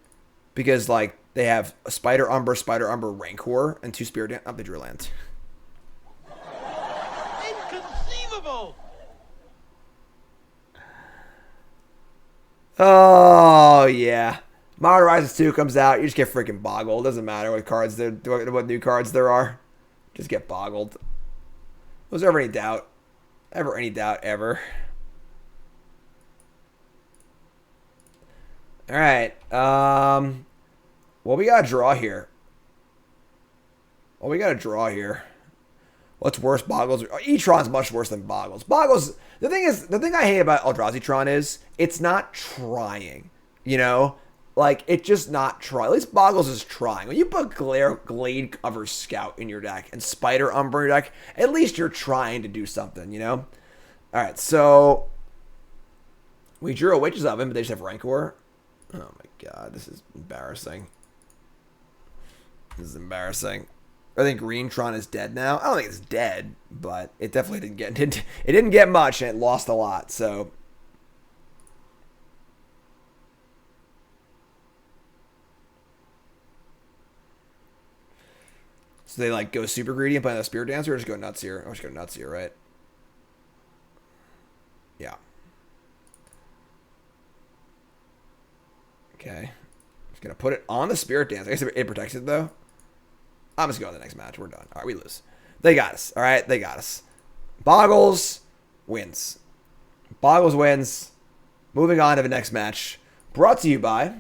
Because, like, they have a Spider Umber, Rancor, and 2 Spirit... Oh, they drew lands. Inconceivable! Oh, yeah. Modern Horizons 2 comes out, you just get freaking boggled. Doesn't matter what new cards there are. Just get boggled. Was there ever any doubt? Ever. Alright. What we gotta draw here? What's worse, Boggles? E-Tron's much worse than Boggles. Boggles, the thing I hate about Eldrazi Tron is it's not trying. You know? Like, it's just not trying. At least Boggles is trying. When you put Glade Cover Scout in your deck and Spider Umber in your deck, at least you're trying to do something, you know? Alright, so we drew a Witch's Oven, but they just have Rancor. Oh my god, this is embarrassing. I think Green Tron is dead now. I don't think it's dead, but it definitely didn't get much, and it lost a lot. So they like go super greedy and play the Spirit Dancer, or just go nuts here. I'll just go nuts here, right? Yeah. Okay. Just gonna put it on the Spirit Dancer. I guess it protects it though. I'm just going to the next match. We're done. All right, we lose. They got us. All right, they got us. Boggles wins. Boggles wins. Moving on to the next match. Brought to you by...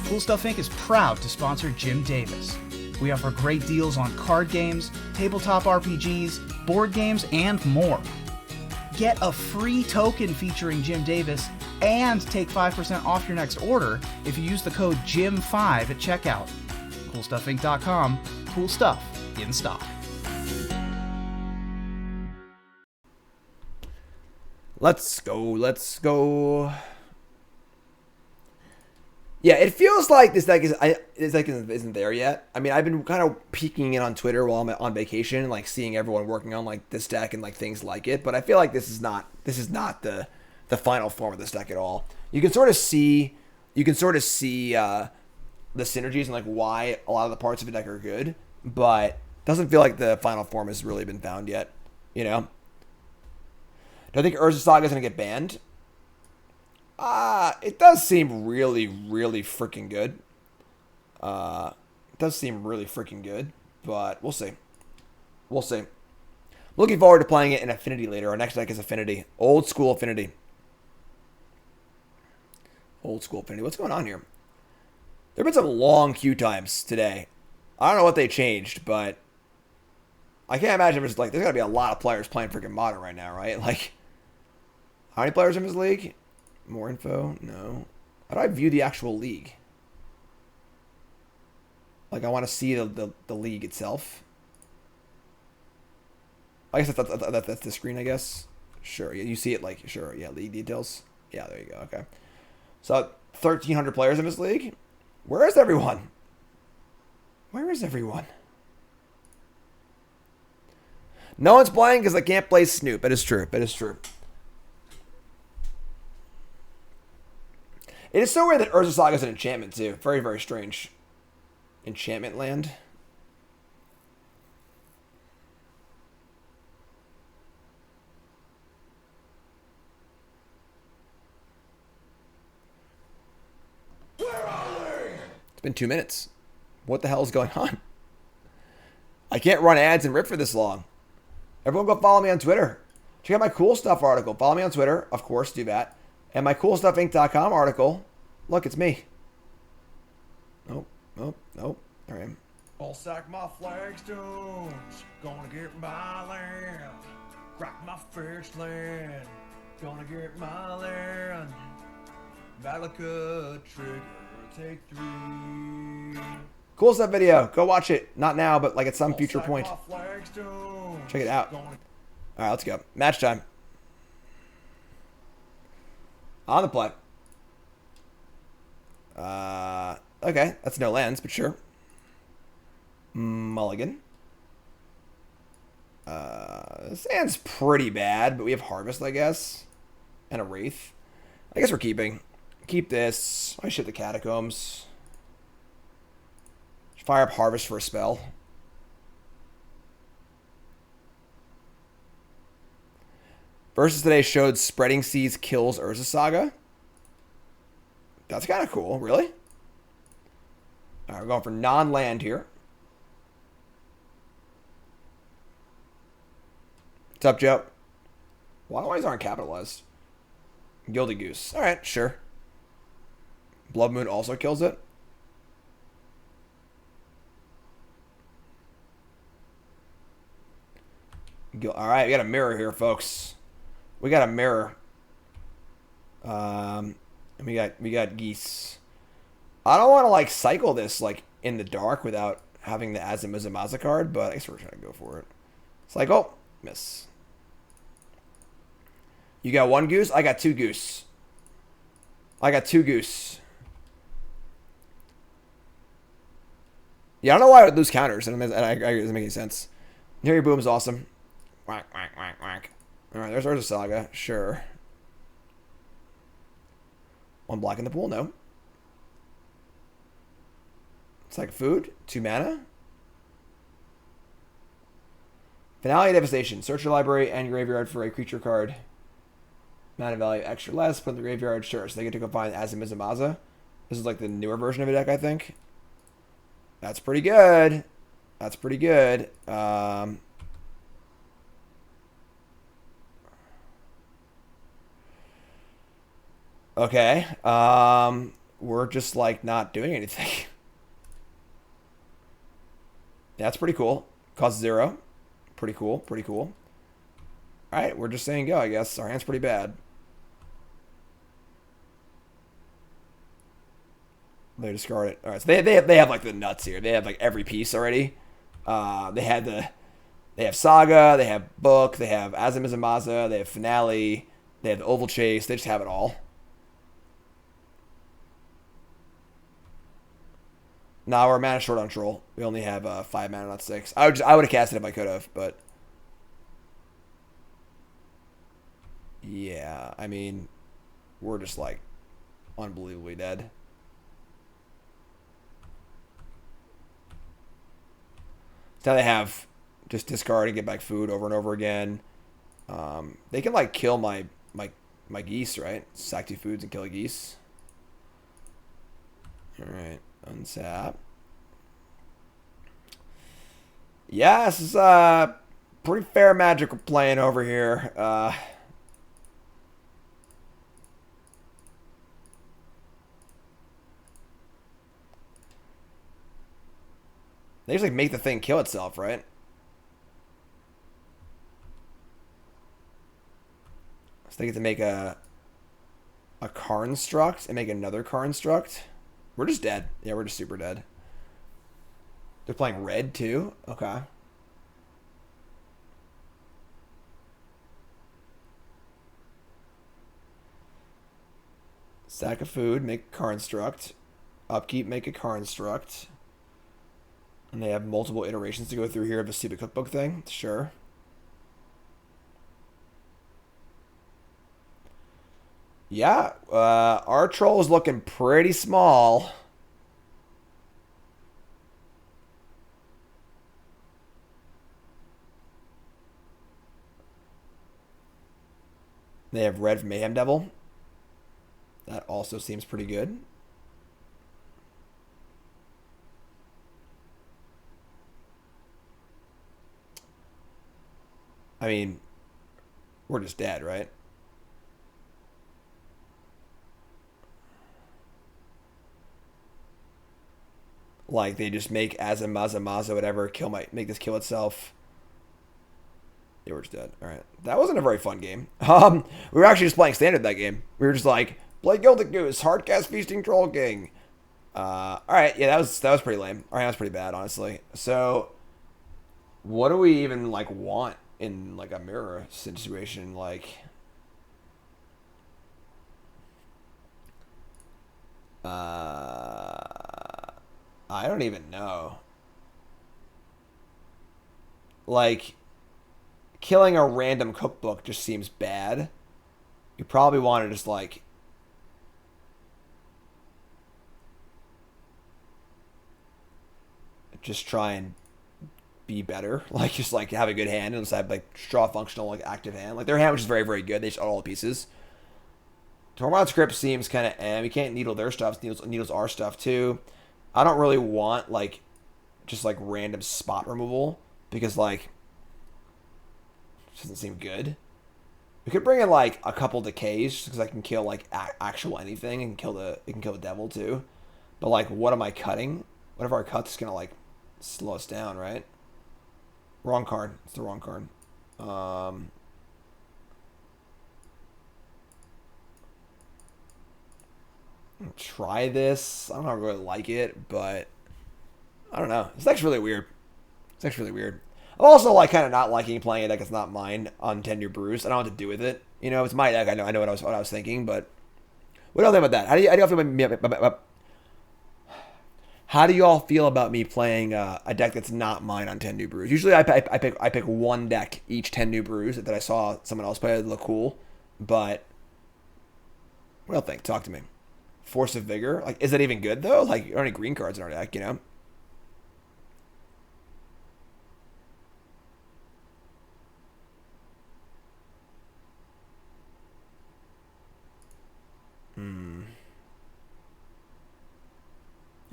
Cool Stuff Inc. is proud to sponsor Jim Davis. We offer great deals on card games, tabletop RPGs, board games, and more. Get a free token featuring Jim Davis and take 5% off your next order if you use the code JIM5 at checkout. CoolStuffInc.com. Cool stuff in stock. Let's go. Yeah, it feels like this deck isn't there yet. I mean, I've been kind of peeking in on Twitter while I'm on vacation, like seeing everyone working on like this deck and like things like it. But I feel like this is not the final form of this deck at all. You can sort of see the synergies and like why a lot of the parts of the deck are good, but it doesn't feel like the final form has really been found yet. You know? Do I think Urza Saga is gonna get banned? It does seem really, really freaking good. It does seem really freaking good, but we'll see. We'll see. Looking forward to playing it in Affinity later. Our next deck is Affinity. Old school Affinity. Old school Affinity. What's going on here? There have been some long queue times today. I don't know what they changed, but I can't imagine it's like there's gotta be a lot of players playing freaking Modern right now, right? Like, how many players in this league? More info? No. How do I view the actual league? Like, I want to see the league itself. I guess that's the screen, I guess. Sure. Yeah, you see it, like, sure. Yeah, league details. Yeah, there you go. Okay. So, 1,300 players in this league. Where is everyone? Where is everyone? No one's playing because I can't play Snoop. It is true. It is true. It is so weird that Urza Saga is an enchantment, too. Very, very strange. Enchantment land. Where are they? It's been 2 minutes. What the hell is going on? I can't run ads and rip for this long. Everyone go follow me on Twitter. Check out my Cool Stuff article. Follow me on Twitter. Of course, do that. And my CoolStuffInc.com article. Look, it's me. Nope. There I am. I'll sack my flagstones, gonna get my land. Crack my first land, gonna get my land. Valaka trigger, take 3. Cool Stuff video. Go watch it. Not now, but like at some future point. Check it out. All right, let's go. Match time. On the play. Okay, that's no lands, but sure. Mulligan. This hand's pretty bad, but we have Harvest, I guess. And a Wraith. I guess we're keeping. Keep this. I shit the Catacombs. Fire up Harvest for a spell. Versus today showed Spreading Seas kills Urza Saga. That's kind of cool. Really? All right, we're going for non-land here. What's up, Joe? Why do these aren't capitalized? Gilded Goose. All right, sure. Blood Moon also kills it. All right, we got a mirror here, folks. We got a mirror. And we got geese. I don't want to like cycle this like in the dark without having the Azumazamaza card, but I guess we're trying to go for it. Cycle, miss. You got 1 goose. I got 2 goose. I got 2 goose. Yeah, I don't know why I would lose counters. I agree, it doesn't make any sense. Harry Boom is awesome. Whack, whack, whack, whack. All right, there's Urza Saga. Sure. 1 block in the pool, no. It's like food. 2 mana. Finale Devastation. Search your library and your graveyard for a creature card. Mana value extra less. Put in the graveyard. Sure. So they get to go find Azumazamaza. This is like the newer version of a deck, I think. That's pretty good. That's pretty good. Okay. We're just like not doing anything. That's pretty cool. Cost 0. Pretty cool. Pretty cool. All right, we're just saying go, I guess. Our hand's pretty bad. They discard it. All right, so they have like the nuts here. They have like every piece already. They have Saga, they have Book, they have Azumazamaza, they have Finale, they have the Oval Chase. They just have it all. Now we're mana short on Troll. We only have 5 mana, not 6. I would have cast it if I could have, but yeah, I mean, we're just like unbelievably dead. So now they have just discard and get back food over and over again. They can like kill my geese, right? Sack 2 foods and kill a geese. All right, unsap. Yeah, this is pretty fair Magic we're playing over here. They just like make the thing kill itself, right? So they get to make a Karnstruct and make another Karnstruct. We're just dead. Yeah, we're just super dead. They're playing red too? Okay. Sack of food, make a Karnstruct. Upkeep, make a Karnstruct. And they have multiple iterations to go through here of the stupid cookbook thing. Sure. Yeah, our troll is looking pretty small. They have red from Mayhem Devil. That also seems pretty good. I mean, we're just dead, right? Like, they just make Azumazamaza, whatever, make this kill itself. Yeah, we're just dead. All right. That wasn't a very fun game. We were actually just playing standard that game. We were just like, play Gilded Goose, Hardcast Feasting Troll King. All right. Yeah, that was pretty lame. Our hand was pretty bad, honestly. So, what do we even, like, want in, like, a mirror situation? Like, I don't even know. Like, killing a random cookbook just seems bad. You probably want to just, like, just try and be better. Like, just, like, have a good hand and just have, like, draw a functional, like, active hand. Like, their hand was just very, very good. They just got all the pieces. Tormod's Crypt seems kind of we can't needle their stuff. Needles our stuff, too. I don't really want, like, just, like, random spot removal. Because, like, it doesn't seem good. We could bring in, like, a couple decays. Because I can kill, like, actual anything. And it can kill the devil, too. But, like, what am I cutting? What if our cut's going to, like, slow us down, right? Wrong card. It's the wrong card. Try this. I don't really like it, but I don't know. This deck's really weird. It's actually really weird. I'm also like kind of not liking playing a deck that's not mine on 10 New Brews. I don't know what to do with it. You know, it's my deck. I know what I was thinking, but what do you think about that? How do y'all feel about me? How do y'all feel about me playing a deck that's not mine on 10 New Brews? Usually I pick one deck each 10 New Brews that I saw someone else play that look cool, but what do y'all think? Talk to me. Force of Vigor, like, is that even good though? Like, there aren't any green cards in our deck, you know? I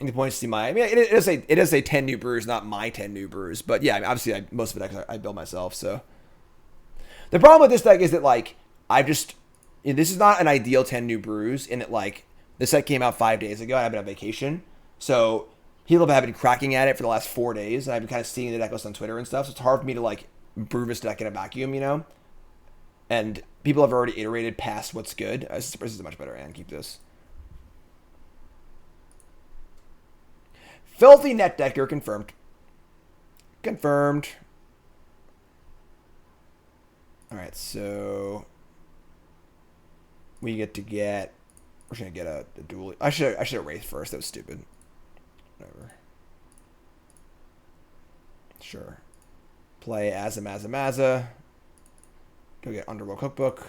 think the point is to see my. I mean, it is a 10 New Brews, not my 10 New Brews, but yeah, I mean, obviously most of it I build myself. So the problem with this deck is that like I just this is not an ideal 10 new brews in that, like, this set came out 5 days ago and I've been on vacation. So people have been cracking at it for the last 4 days, and I've been kind of seeing the deck list on Twitter and stuff. So it's hard for me to, like, brew this deck in a vacuum, you know? And people have already iterated past what's good. This is much better, and keep this. Filthy Net Decker confirmed. Confirmed. Alright, so we get to get... We're going to get a dual... I should have Wraith first. That was stupid. Whatever. Sure. Play Azza. Go get Underworld Cookbook.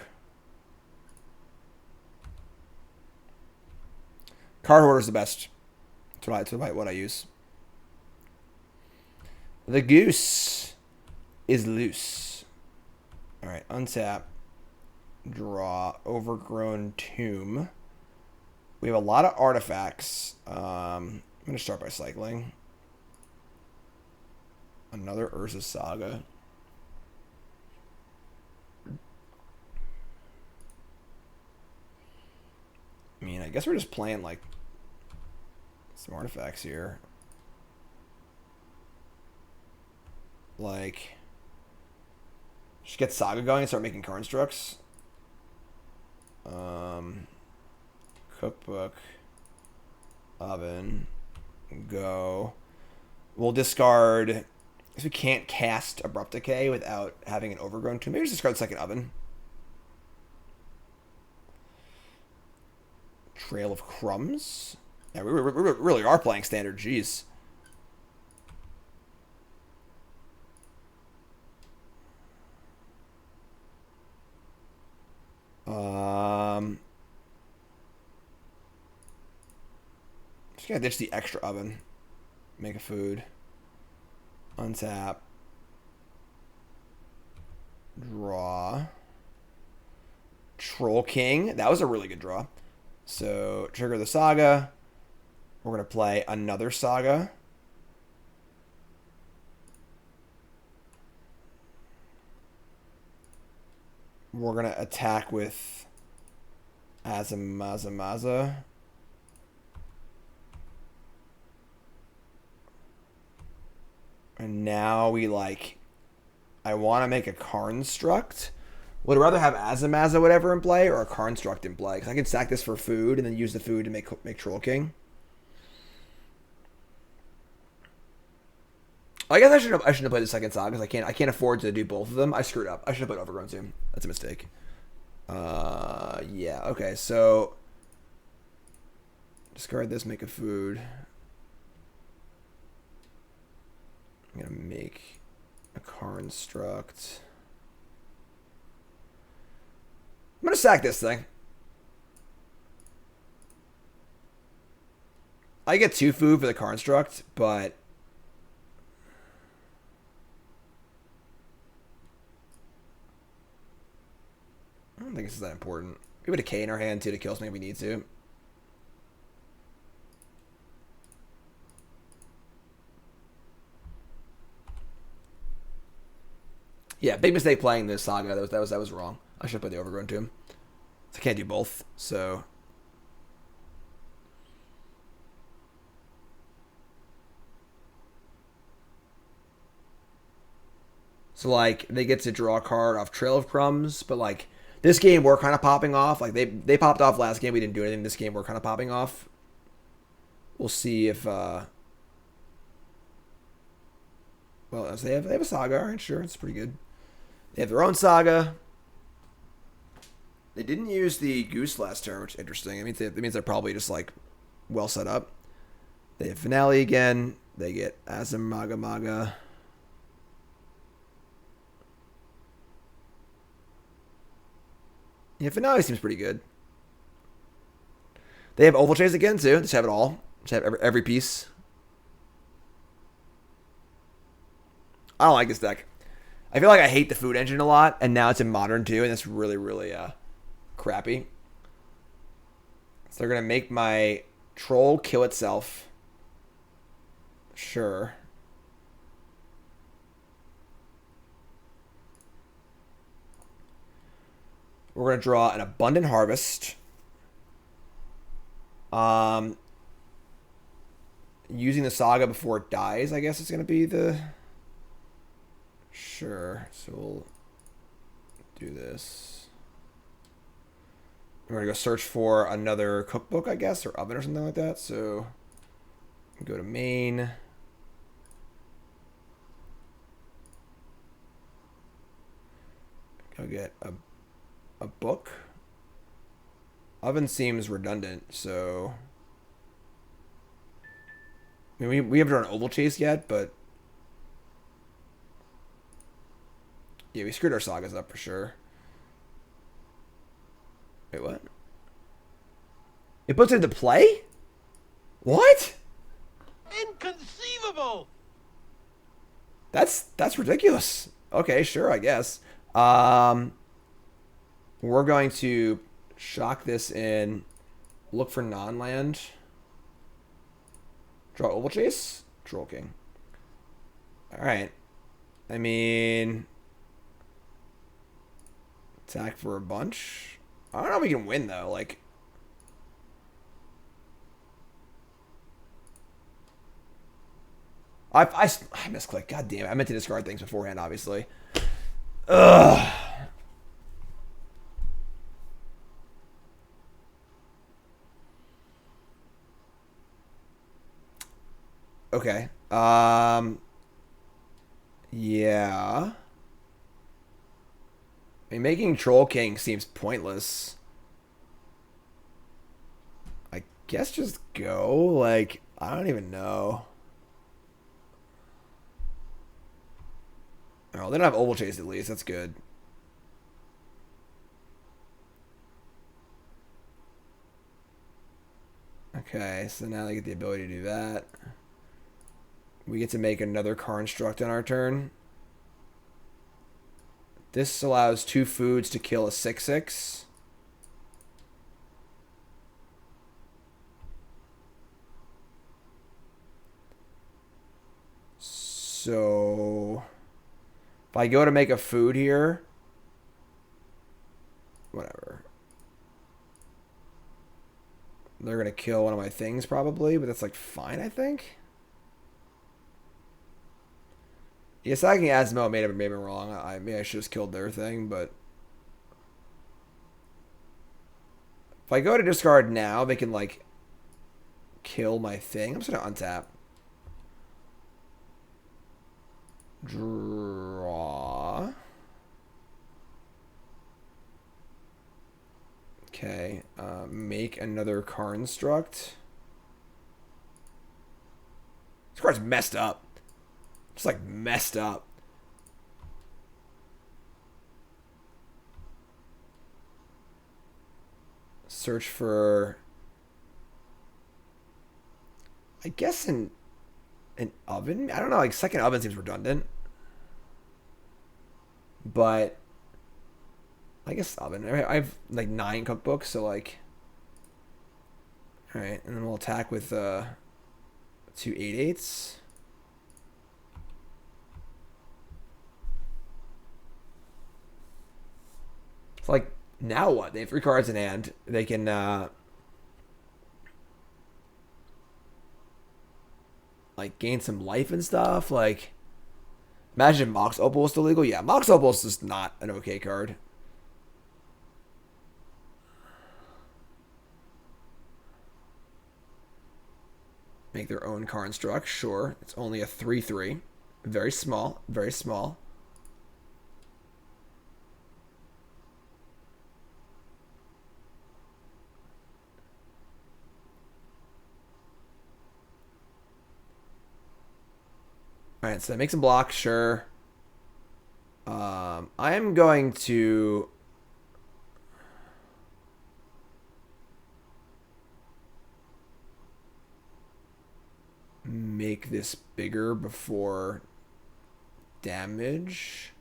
Card Hoarder is the best. That's what I use. The Goose is loose. Alright, untap. Draw Overgrown Tomb. We have a lot of artifacts. I'm going to start by cycling. Another Urza Saga. I mean, I guess we're just playing, like, some artifacts here. Like, just get Saga going and start making constructs. Cookbook. Oven. Go. We'll discard... Because we can't cast Abrupt Decay without having an Overgrown Tomb. Maybe just discard second Oven. Trail of Crumbs. Yeah, we really are playing standard. Jeez. Just gotta ditch the extra oven. Make a food. Untap. Draw. Troll King. That was a really good draw. So, trigger the Saga. We're going to play another Saga. We're going to attack with Azamaza. And now we, like... I want to make a Construct. Would I rather have Azamaza whatever in play or a Construct in play? Because I can stack this for food and then use the food to make Troll King. I guess I shouldn't have played the second Saga because I can't afford to do both of them. I screwed up. I should have played Overgrown Tomb. That's a mistake. Yeah. Okay. So discard this. Make a food. I'm gonna make a Construct. I'm going to sack this thing. I get 2 food for the Construct, but... I don't think this is that important. We have a K in our hand, too, to kill something if we need to. Yeah, big mistake playing this Saga. That was wrong. I should have played the Overgrown Tomb. So I can't do both, so... So, like, they get to draw a card off Trail of Crumbs, but, like, this game we're kind of popping off. Like, they popped off last game. We didn't do anything. This game we're kind of popping off. We'll see if, Well, they have a Saga. All right, sure. It's pretty good. They have their own Saga. They didn't use the Goose last turn, which is interesting. It means they're probably just, like, well set up. They have Finale again. They get Azamaga. Yeah, Finale seems pretty good. They have Oval Chase again, too. Just have it all. Just have every piece. I don't like this deck. I feel like I hate the food engine a lot, and now it's in Modern, too, and it's really, really crappy. So they're going to make my Troll kill itself. Sure. We're going to draw an Abundant Harvest. Using the Saga before it dies, I guess it's going to be the... Sure. So we'll do this. We're going to go search for another cookbook, I guess, or oven or something like that. So go to main. Go get a book. Oven seems redundant, so... I mean, we haven't drawn an oval chase yet, but... Yeah, we screwed our sagas up for sure. Wait, what? It puts it into play? What? Inconceivable! That's ridiculous. Okay, sure, I guess. We're going to shock this in, look for non-land, draw oval chase, Troll King. All right. I mean, attack for a bunch. I don't know if we can win though. Like, I misclicked. God damn it! I meant to discard things beforehand, obviously. Ugh. Okay. Yeah. I mean, making Troll King seems pointless. I guess just go. Like, I don't even know. Oh, they don't have oval chase at least. That's good. Okay, so now they get the ability to do that. We get to make another construct on our turn. This allows 2 foods to kill a 6/6. So if I go to make a food here, whatever. They're going to kill one of my things probably, but that's like fine, I think. Yeah, sacking Asmo made me wrong. Maybe I should have just killed their thing, but if I go to discard now, they can like kill my thing. I'm just gonna untap. Draw. Okay. Make another construct. This card's messed up. Just like messed up. Search for, I guess an oven. I don't know. Like second oven seems redundant, but I guess oven. I have like 9 cookbooks, so like, all right, and then we'll attack with 2 8/8s. Like, now what? They have 3 cards in hand. They can, like, gain some life and stuff. Like, imagine Mox Opal was still legal. Yeah, Mox Opal is just not an okay card. Make their own construct. Sure. It's only a 3/3. Very small. Very small. Alright, so make some blocks, sure. I am going to make this bigger before damage.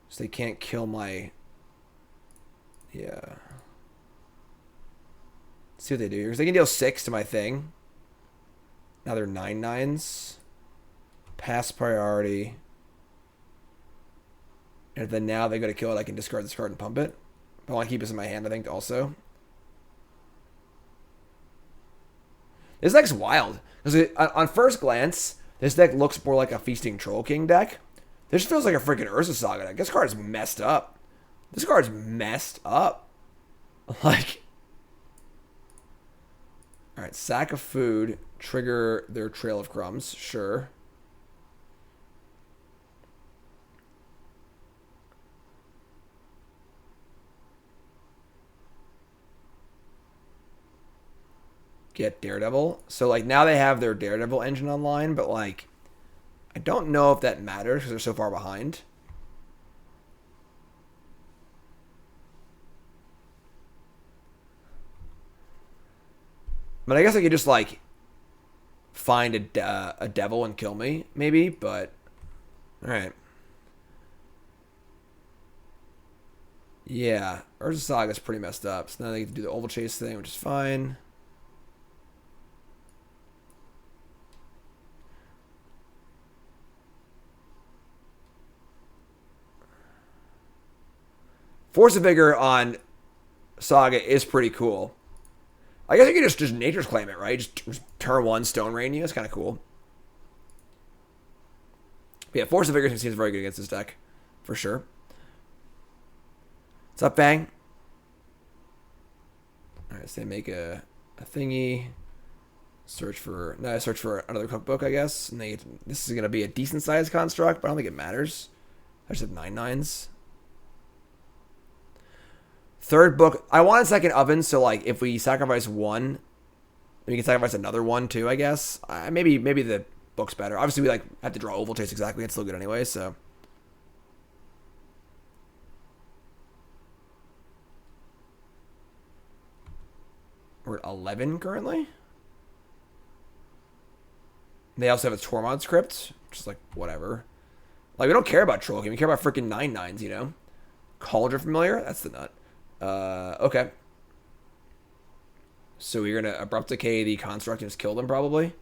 So they can't kill my... Yeah. Let's see what they do here. 'Cause they can deal 6 to my thing. Now they're 9/9s. Pass priority. And then now they go to kill it, I can discard this card and pump it. But I want to keep this in my hand, I think, also. This deck's wild. Because on first glance, this deck looks more like a Feasting Troll King deck. This feels like a freaking Urza Saga deck. This card is messed up. This card's messed up. Like... Alright, sack of food. Trigger their Trail of Crumbs. Sure. Get Daredevil. So, like, now they have their Daredevil engine online, but, like, I don't know if that matters because they're so far behind. But I guess I could just, like, find a devil and kill me, maybe, but... Alright. Yeah, Urza Saga's pretty messed up. So now they get to do the Oval Chase thing, which is fine. Force of Vigor on Saga is pretty cool. I guess you could just Nature's Claim it, right? Just turn 1, Stone Rain you. That's kind of cool. But yeah, Force of Vigor seems very good against this deck. For sure. What's up, Bang? Alright, so they make a thingy. Search for another cookbook, I guess. And this is going to be a decent sized construct, but I don't think it matters. I just have 9/9s. Third book. I wanted second oven, so like if we sacrifice one, we can sacrifice another one too, I guess. Maybe the book's better. Obviously, we like have to draw Oval Chase exactly. It's still good anyway, so. We're at 11 currently. They also have a Tormod's Crypt, which is like whatever. Like we don't care about Troll King. We care about freaking 9/9s, you know. Cauldron Familiar. That's the nut. Okay. So we're gonna Abrupt Decay the construct and just kill them, probably.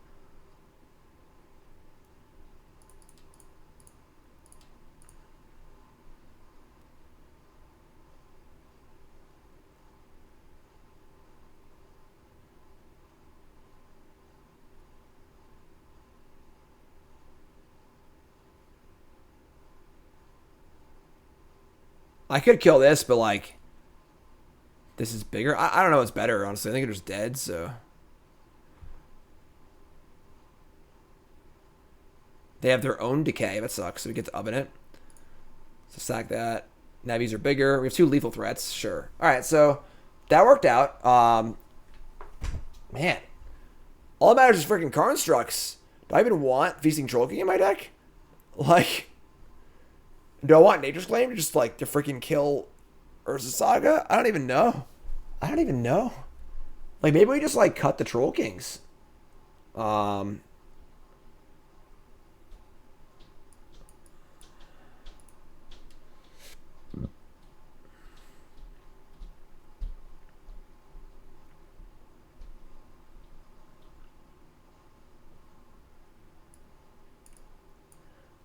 I could kill this, but like... This is bigger. I don't know what's better, honestly. I think they're just dead, so... They have their own decay. That sucks. So we get to oven it. So sack that. Navies are bigger. We have 2 lethal threats. Sure. Alright, so... That worked out. Man. All that matters is freaking constructs. Do I even want Feasting Troll King in my deck? Like... Do I want Nature's Claim to just, like, to freaking kill Urza Saga? I don't even know. I don't even know. Like, maybe we just, like, cut the Troll Kings.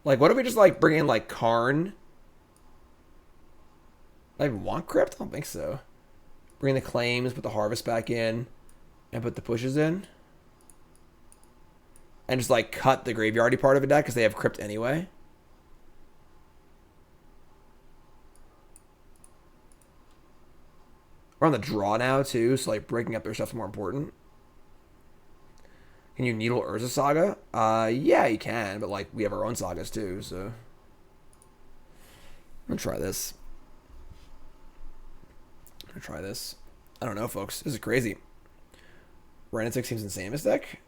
Like, what if we just, like, bring in, like, Karn? Do I even want Crypt? I don't think so. Bring the claims, put the harvest back in, and put the pushes in. And just, like, cut the graveyardy part of a deck because they have Crypt anyway. We're on the draw now, too, so, like, breaking up their stuff's more important. Can you Needle Urza Saga? Yeah, you can, but, like, we have our own sagas, too, so... I'm gonna try this. I don't know, folks. This is crazy. Renatic seems insane in this deck.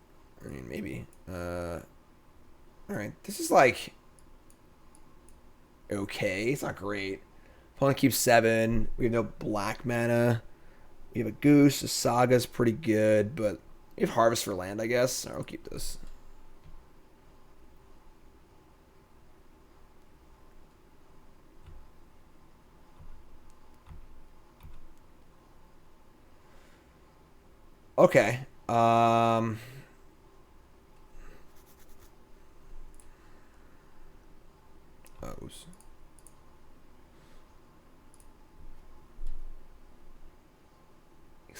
I mean, maybe. Alright, this is, like... Okay, it's not great. Opponent keeps 7. We have no black mana. We have a Goose. The Saga's pretty good, but... We have Harvest for land, I guess. I'll keep this. Okay. O's.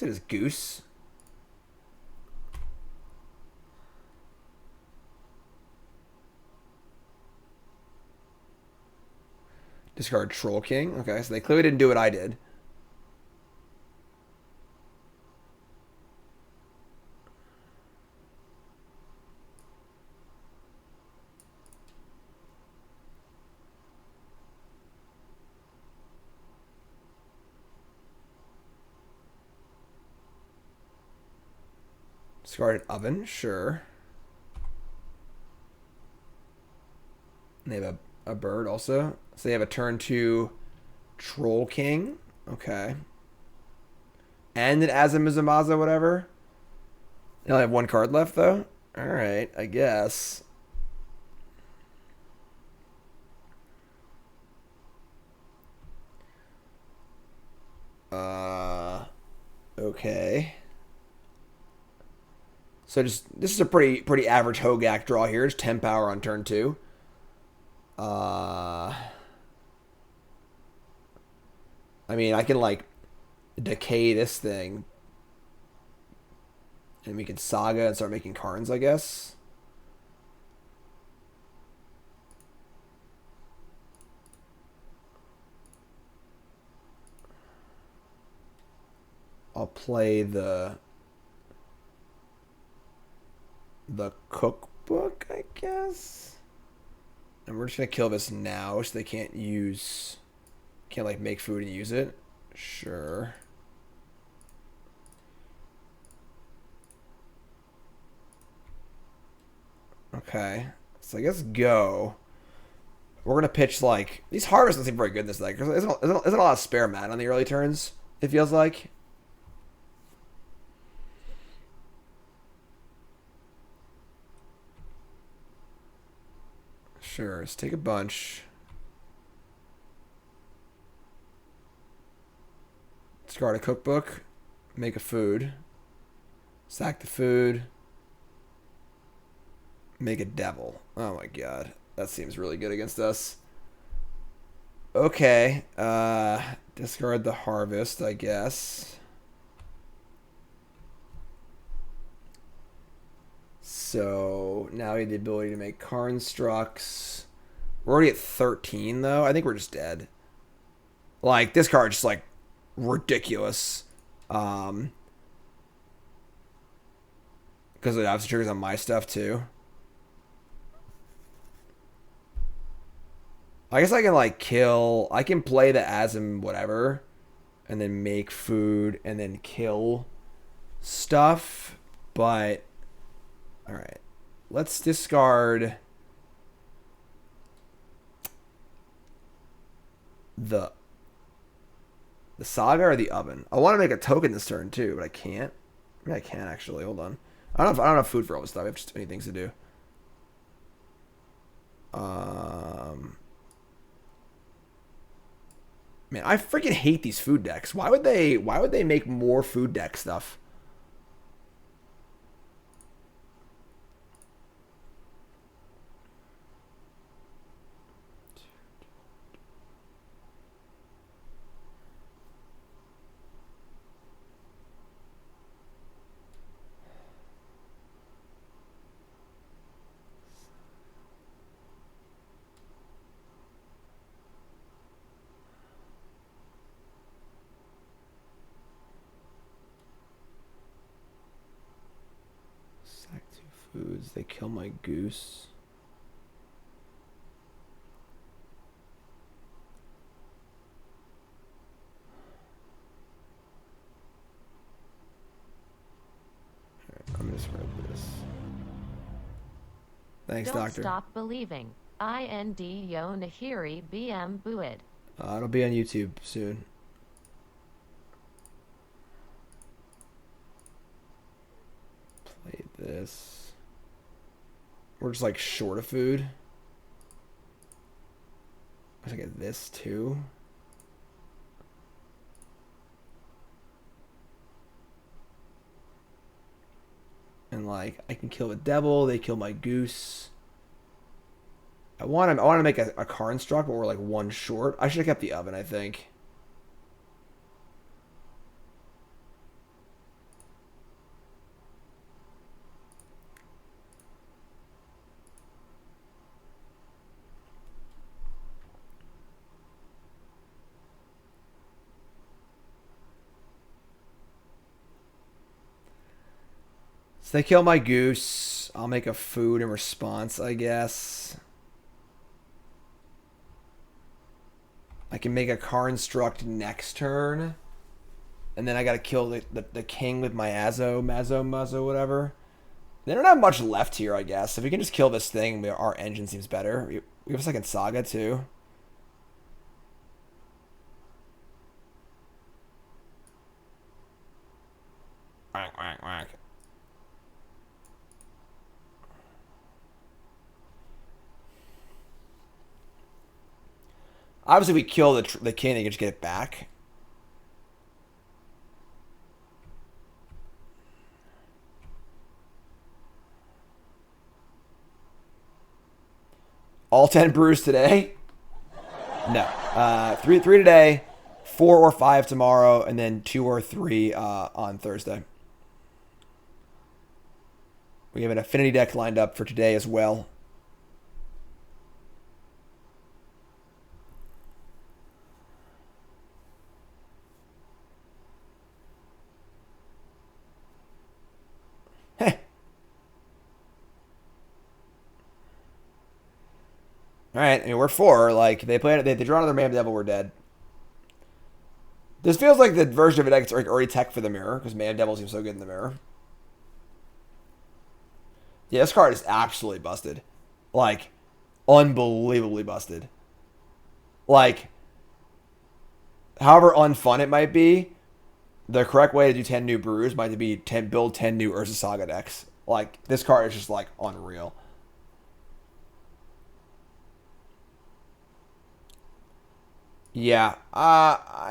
it is goose. Discard Troll King. Okay, so they clearly didn't do what I did. Discarded Oven, sure. And they have a bird also. So they have a turn 2 Troll King. Okay. And an Azumazamaza, whatever. They only have 1 card left, though. Alright, I guess. Okay. So just this is a pretty average Hogaak draw here. It's 10 power on turn 2. I mean, I can like decay this thing, and we can Saga and start making Karns, I guess. I'll play the cookbook, I guess. And we're just gonna kill this now so they can't like make food and use it. Sure. Okay. So I guess go. We're gonna pitch like these harvests don't seem very good in this deck. There's not a lot of spare mana on the early turns, it feels like. Sure, let's take a bunch. Discard a cookbook. Make a food. Sack the food. Make a devil. Oh my god. That seems really good against us. Okay. Discard the harvest, I guess. So now we have the ability to make Karnstructs. We're already at 13, though. I think we're just dead. Like, this card's just, like, ridiculous. Because it obviously triggers on my stuff, too. I guess I can, like, kill... I can play the Asm whatever. And then make food. And then kill stuff. But... Alright. Let's discard... The Saga or the Oven. I want to make a token this turn, too, but I can't. I mean, I can, actually. Hold on. I don't have food for all this stuff. I have just too many things to do. Man, I freaking hate these food decks. Why would they make more food deck stuff? Foods, they kill my goose. Alright, I'm just gonna read this. Thanks, Don't Doctor. stop believing. IND Yo Nahiri BM Buid. It'll be on YouTube soon. Play this. We're just like short of food. I should get this too. And like I can kill the devil, they kill my goose. I want to make a Karnstruct, but we're like 1 short. I should have kept the Oven, I think. So they kill my goose. I'll make a food in response, I guess. I can make a Construct next turn. And then I gotta kill the king with my Mazo, whatever. They don't have much left here, I guess. If we can just kill this thing, our engine seems better. We have a second Saga, too. Whack, whack, whack. Obviously, we kill the king, they can just get it back. All 10 brews today? No. 3 today, 4 or 5 tomorrow, and then 2 or 3 on Thursday. We have an affinity deck lined up for today as well. Hey. All right, I mean, we're 4. Like, they draw another Man Devil, we're dead. This feels like the version of a deck that's already tech for the mirror, because Man Devil seems so good in the mirror. Yeah, this card is absolutely busted. Like, unbelievably busted. Like, however unfun it might be, the correct way to do 10 new brews might be build 10 new Urza Saga decks. Like, this card is just, like, unreal. Yeah,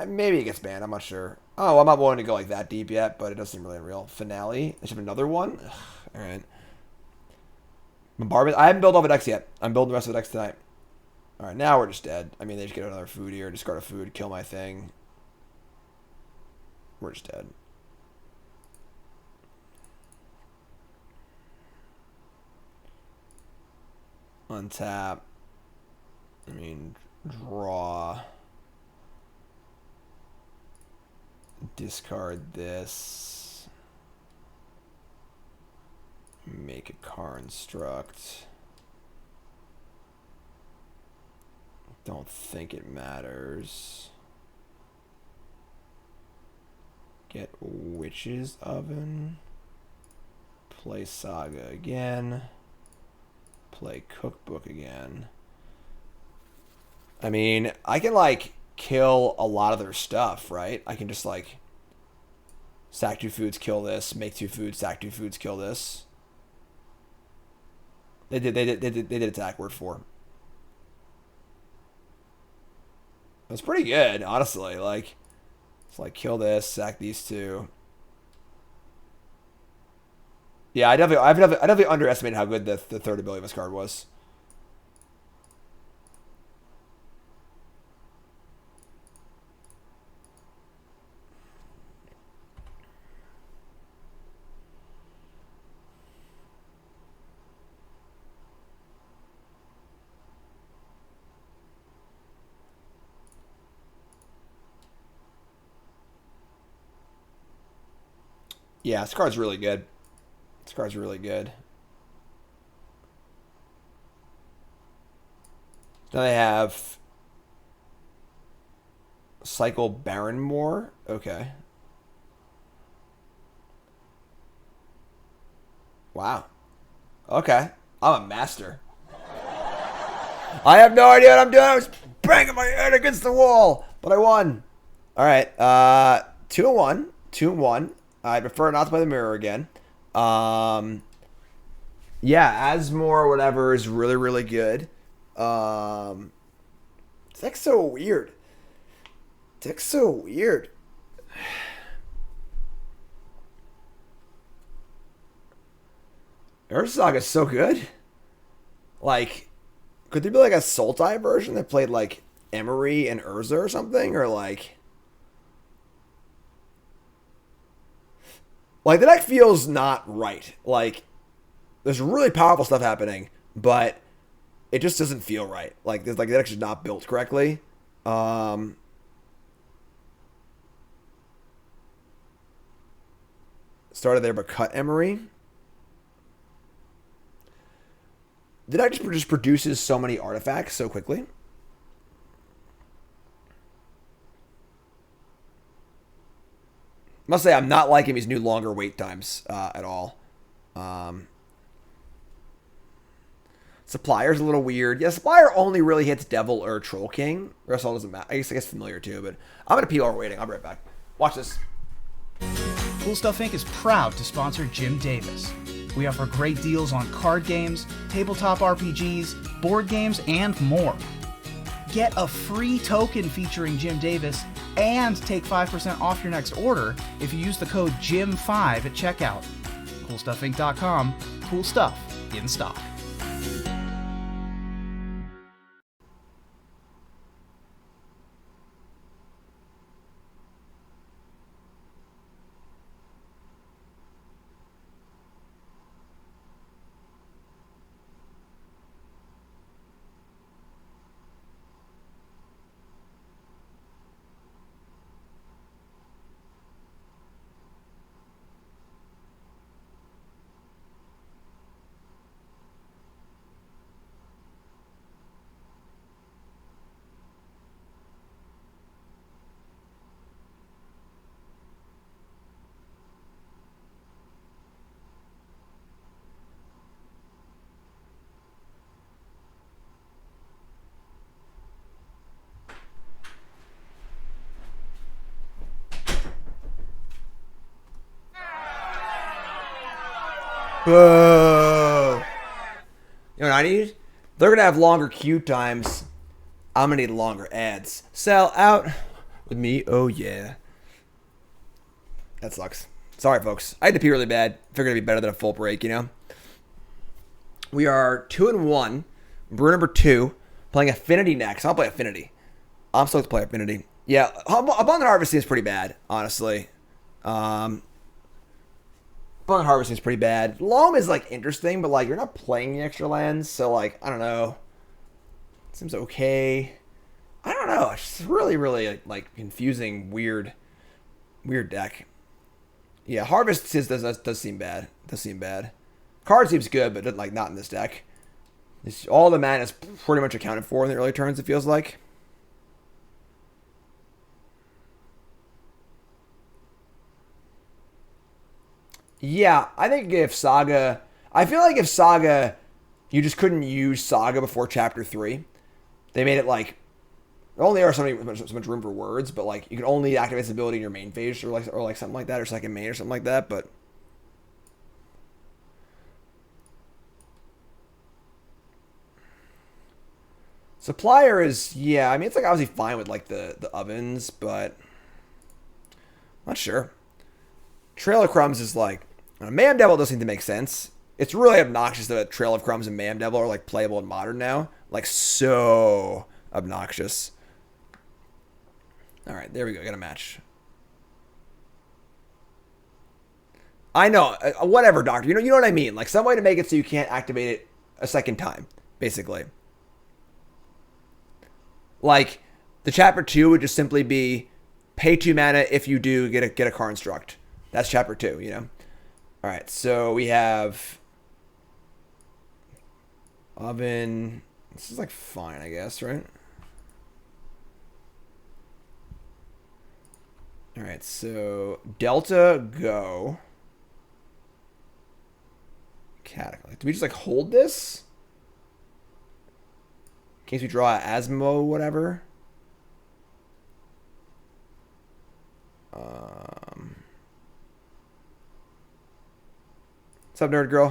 maybe it gets banned. I'm not sure. Oh, I'm not willing to go like that deep yet, but it does seem really unreal. Finale. I should have another one. Ugh, all right. Bombardment. I haven't built all the decks yet. I'm building the rest of the decks tonight. All right, now we're just dead. I mean, they just get another food here, discard a food, kill my thing. We're just dead. Untap. I mean, draw. Discard this. Make a construct. Don't think it matters. Get Witch's Oven. Play Saga again. Play Cookbook again. I mean, I can, like, kill a lot of their stuff, right? I can just, like, sack 2 foods, kill this, make 2 foods, sack 2 foods, kill this. They did attack word 4. That's pretty good, honestly. Like, it's like kill this, sack these 2. Yeah, I definitely underestimated how good the third ability of this card was. Yeah, this card's really good. This card's really good. Now they have Cycle Barrenmore. Okay. Wow. Okay. I'm a master. I have no idea what I'm doing. I was banging my head against the wall, but I won. All right. 2-1. 2-1. I prefer not to play the mirror again. Yeah, Asmore, whatever, is really, really good. This deck's so weird. Deck's so weird. Urza is so good. Like, could there be like a Sultai version that played like Emery and Urza or something? Or like the deck feels not right. Like, there's really powerful stuff happening, but it just doesn't feel right. Like, the deck's just not built correctly. Started there, but cut Emery. The deck just produces so many artifacts so quickly. Must say I'm not liking these new longer wait times at all. Supplier's a little weird. Yeah, Supplier only really hits Devil or Troll King. The rest all doesn't matter. I guess familiar too, but I'm gonna pee while we're waiting. I'll be right back. Watch this. Cool Stuff Inc. is proud to sponsor Jim Davis. We offer great deals on card games, tabletop RPGs, board games, and more. Get a free token featuring Jim Davis and take 5% off your next order if you use the code JIM5 at checkout. CoolStuffInc.com. Cool stuff in stock. Whoa. You know what I need? They're going to have longer queue times. I'm going to need longer ads. Sell out with me. Oh, yeah. That sucks. Sorry, folks. I had to pee really bad. Figured it'd be better than a full break, you know? We are 2-1. Brew number 2. Playing Affinity next. I'll play Affinity. I'm stoked to play Affinity. Yeah, Abundant Harvesting is pretty bad, honestly. Abundant Harvesting is pretty bad. Loam is, like, interesting, but, like, you're not playing the extra lands, so, like, I don't know. Seems okay. I don't know. It's just really, really, like, confusing, weird deck. Yeah, Harvest does seem bad. Does seem bad. Card seems good, but, like, not in this deck. All the mana is pretty much accounted for in the early turns, it feels like. Yeah, I think if Saga... I feel like if Saga... You just couldn't use Saga before Chapter 3. They made it like... There only are so much room for words, but like you can only activate this ability in your main phase or like something like that, or second main or something like that, but... Supplier is... Yeah, I mean, it's like obviously fine with like the ovens, but... I'm not sure. Trail of Crumbs is like... Mayhem Devil doesn't seem to make sense. It's really obnoxious that Trail of Crumbs and Mayhem Devil are like playable in Modern now. Like so obnoxious. All right, there we go. Got a match. I know. Whatever, Doctor. You know what I mean. Like some way to make it so you can't activate it a second time, basically. Like the Chapter 2 would just simply be pay 2 mana if you do get a Construct. That's Chapter 2, you know. All right, so we have Oven. This is like fine, I guess, right? All right, so Delta, go. Cataclysm. Do we just like hold this? In case we draw Asmo, whatever. What's up, nerd girl?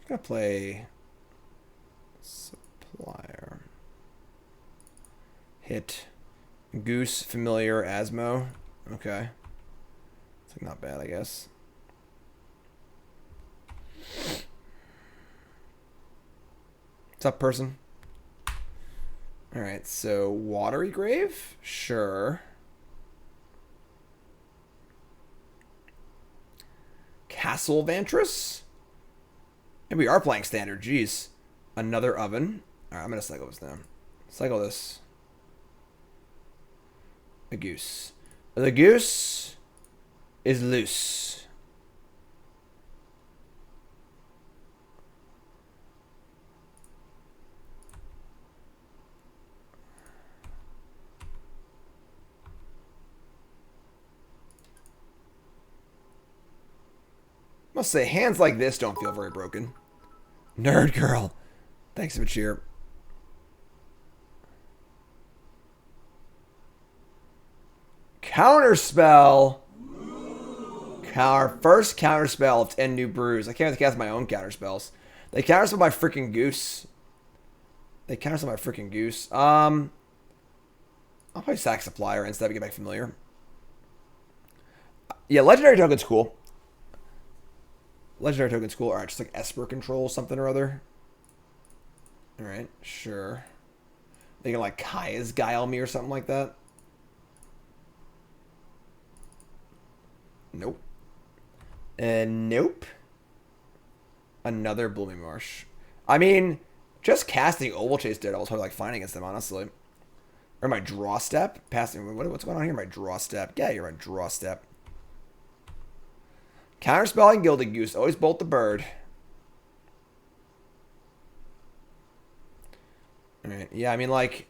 I'm gonna play Supplier. Hit Goose, Familiar, Asmo. Okay. It's like not bad, I guess. What's up, person? Alright, so Watery Grave? Sure. Castle Vantress? And we are playing standard. Jeez. Another oven. Alright, I'm going to cycle this now. Cycle this. A goose. The goose is loose. must say, hands like this don't feel very broken. Nerd girl. Thanks for the cheer. Counterspell. First counterspell of 10 new brews. I can't cast my own counterspells. They counterspell my freaking goose. I'll play Sack Supplier instead of get back familiar. Yeah, Legendary Token's cool. Alright, just like Esper control something or other. Alright, sure. They can like Kaya's Guile me or something like that. Nope. Nope. Another Blooming Marsh. I mean, just casting Oval Chase Daredevil is like fighting against them, honestly. Or my draw step? Passing. What's going on here? My draw step. Yeah, you're my draw step. Counterspelling Gilded Goose. Always bolt the bird. Alright. Yeah, I mean, like,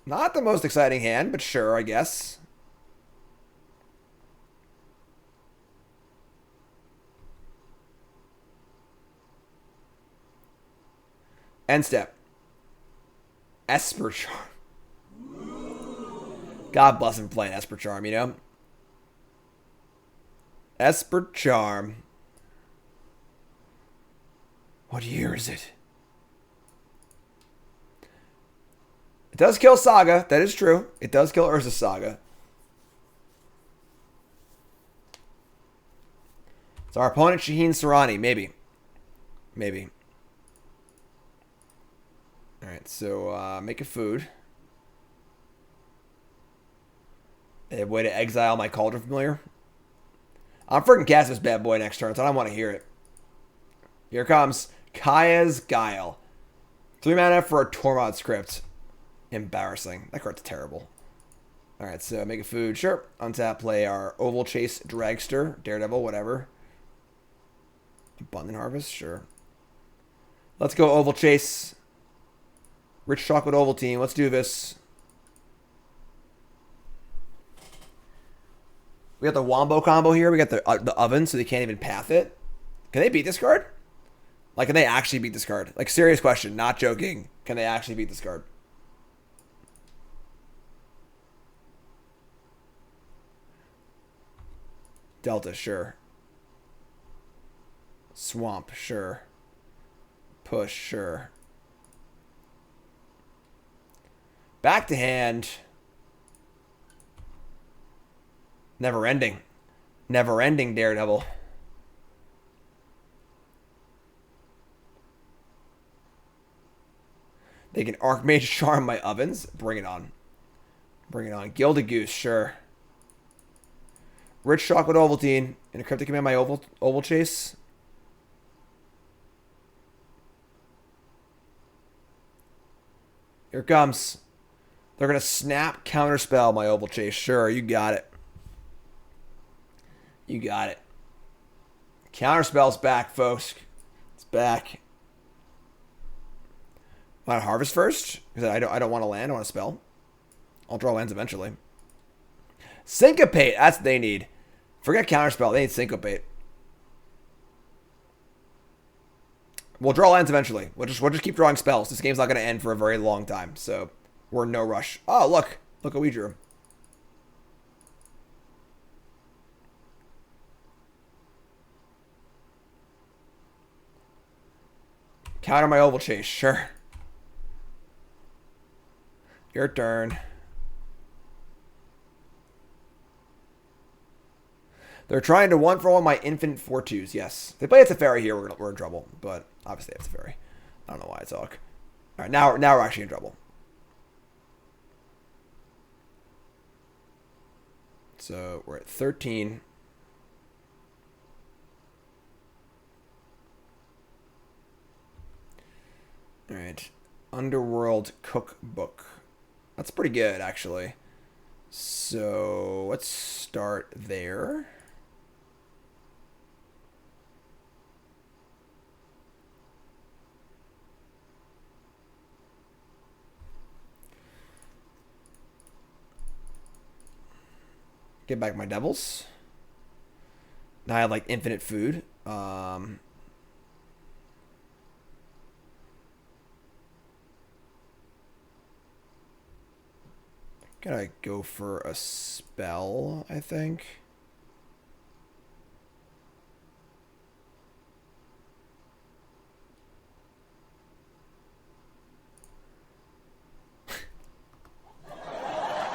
not the most exciting hand, but sure, I guess. End step. Esper Charm. God bless him for playing Esper Charm, you know? Esper Charm. What year is it? It does kill Saga. That is true. It does kill Urza Saga. It's our opponent, Shaheen Sarani. Maybe. Maybe. Alright, so make a food. A way to exile my Cauldron Familiar. I'm freaking casting this bad boy next turn, so I don't want to hear it. Here comes Kaya's Guile. 3 mana for a Tormod script. Embarrassing. That card's terrible. Alright, so make a food. Sure. Untap, play our Oval Chase Dragster. Daredevil, whatever. Abundant Harvest, sure. Let's go Oval Chase. Rich Chocolate Oval Team. Let's do this. We got the Wombo combo here. We got the oven, so they can't even path it. Can they beat this card? Like, can they actually beat this card? Like, serious question. Not joking. Can they actually beat this card? Delta, sure. Swamp, sure. Push, sure. Back to hand. Never ending. Never ending, Daredevil. They can Archmage Charm my ovens. Bring it on. Bring it on. Gilded Goose, sure. Rich Chocolate Ovaltine. And a Cryptic Command my Oval Chase. Here it comes. They're going to snap Counterspell my Oval Chase. Sure, you got it. You got it. Counterspell's back, folks. It's back. Want to harvest first? Because I don't want to land. I want to spell. I'll draw lands eventually. Syncopate. That's what they need. Forget Counterspell. They need Syncopate. We'll draw lands eventually. We'll just keep drawing spells. This game's not going to end for a very long time, so we're in no rush. Oh, look. Look what we drew. Counter my Oval Chase. Sure. Your turn. They're trying to 1-for-1 my Infinite 4/2s. Yes. If they play a Teferi here, we're in trouble. But obviously it's Teferi. I don't know why I talk. All right, now we're actually in trouble. So we're at 13. All right. Underworld Cookbook. That's pretty good, actually. So let's start there. Get back my devils. Now I have like infinite food. Gotta go for a spell, I think.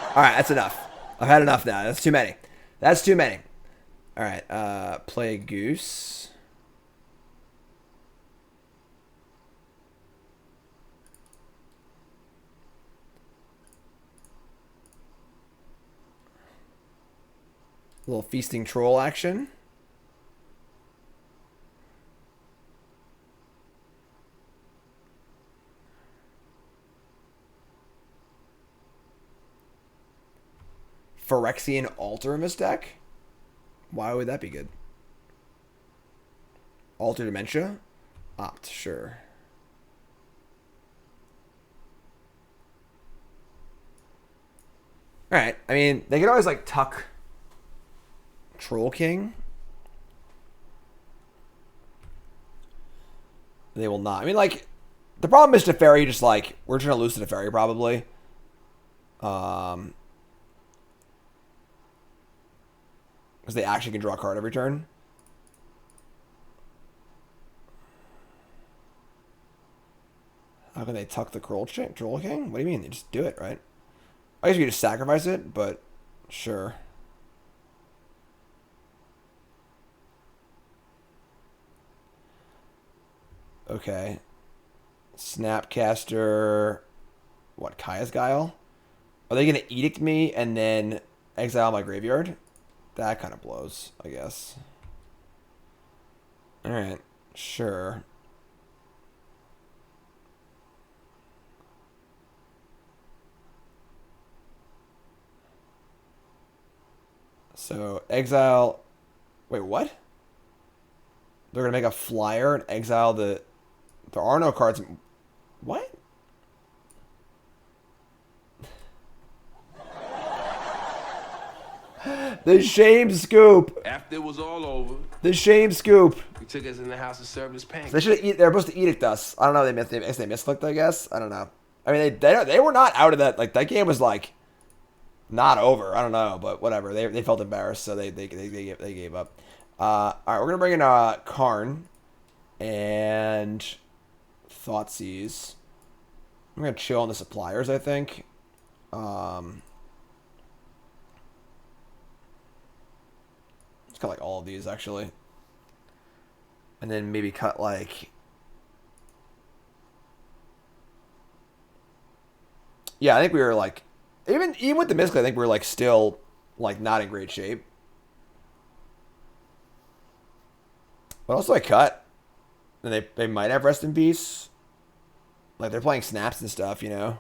Alright, that's enough. I've had enough now. That's too many. That's too many. Alright, play Goose. A little feasting troll action. Phyrexian Altar in this deck? Why would that be good? Alter Dementia? Opt, sure. Alright, I mean, they could always, like, tuck Troll King. They will not. I mean, like, the problem is Teferi just, like, we're trying to lose to Teferi, probably. Because they actually can draw a card every turn. How can they tuck the Troll King? What do you mean? They just do it, right? I guess you could just sacrifice it, but sure. Okay. Snapcaster. What, Kaya's Guile? Are they going to Edict me and then exile my graveyard? That kind of blows, I guess. Alright, sure. So, exile... Wait, what? They're going to make a flyer and exile the... There are no cards... What? The shame scoop. After it was all over, The shame scoop. he took us in the house and served us pancakes. They should have. They're supposed to edict us. I don't know. They misclicked. I guess. I don't know. I mean, they were not out of that. Like, that game was like not over. I don't know, but whatever. They felt embarrassed, so they gave up. All right, we're gonna bring in Karn and Thoughtseize. I'm gonna chill on the suppliers, I think. Let's cut like all of these actually, and then maybe cut like. Yeah, I think we were like, even with the misclick, I think we were like still like not in great shape. But also I cut, and they might have rest in peace. Like they're playing snaps and stuff, you know.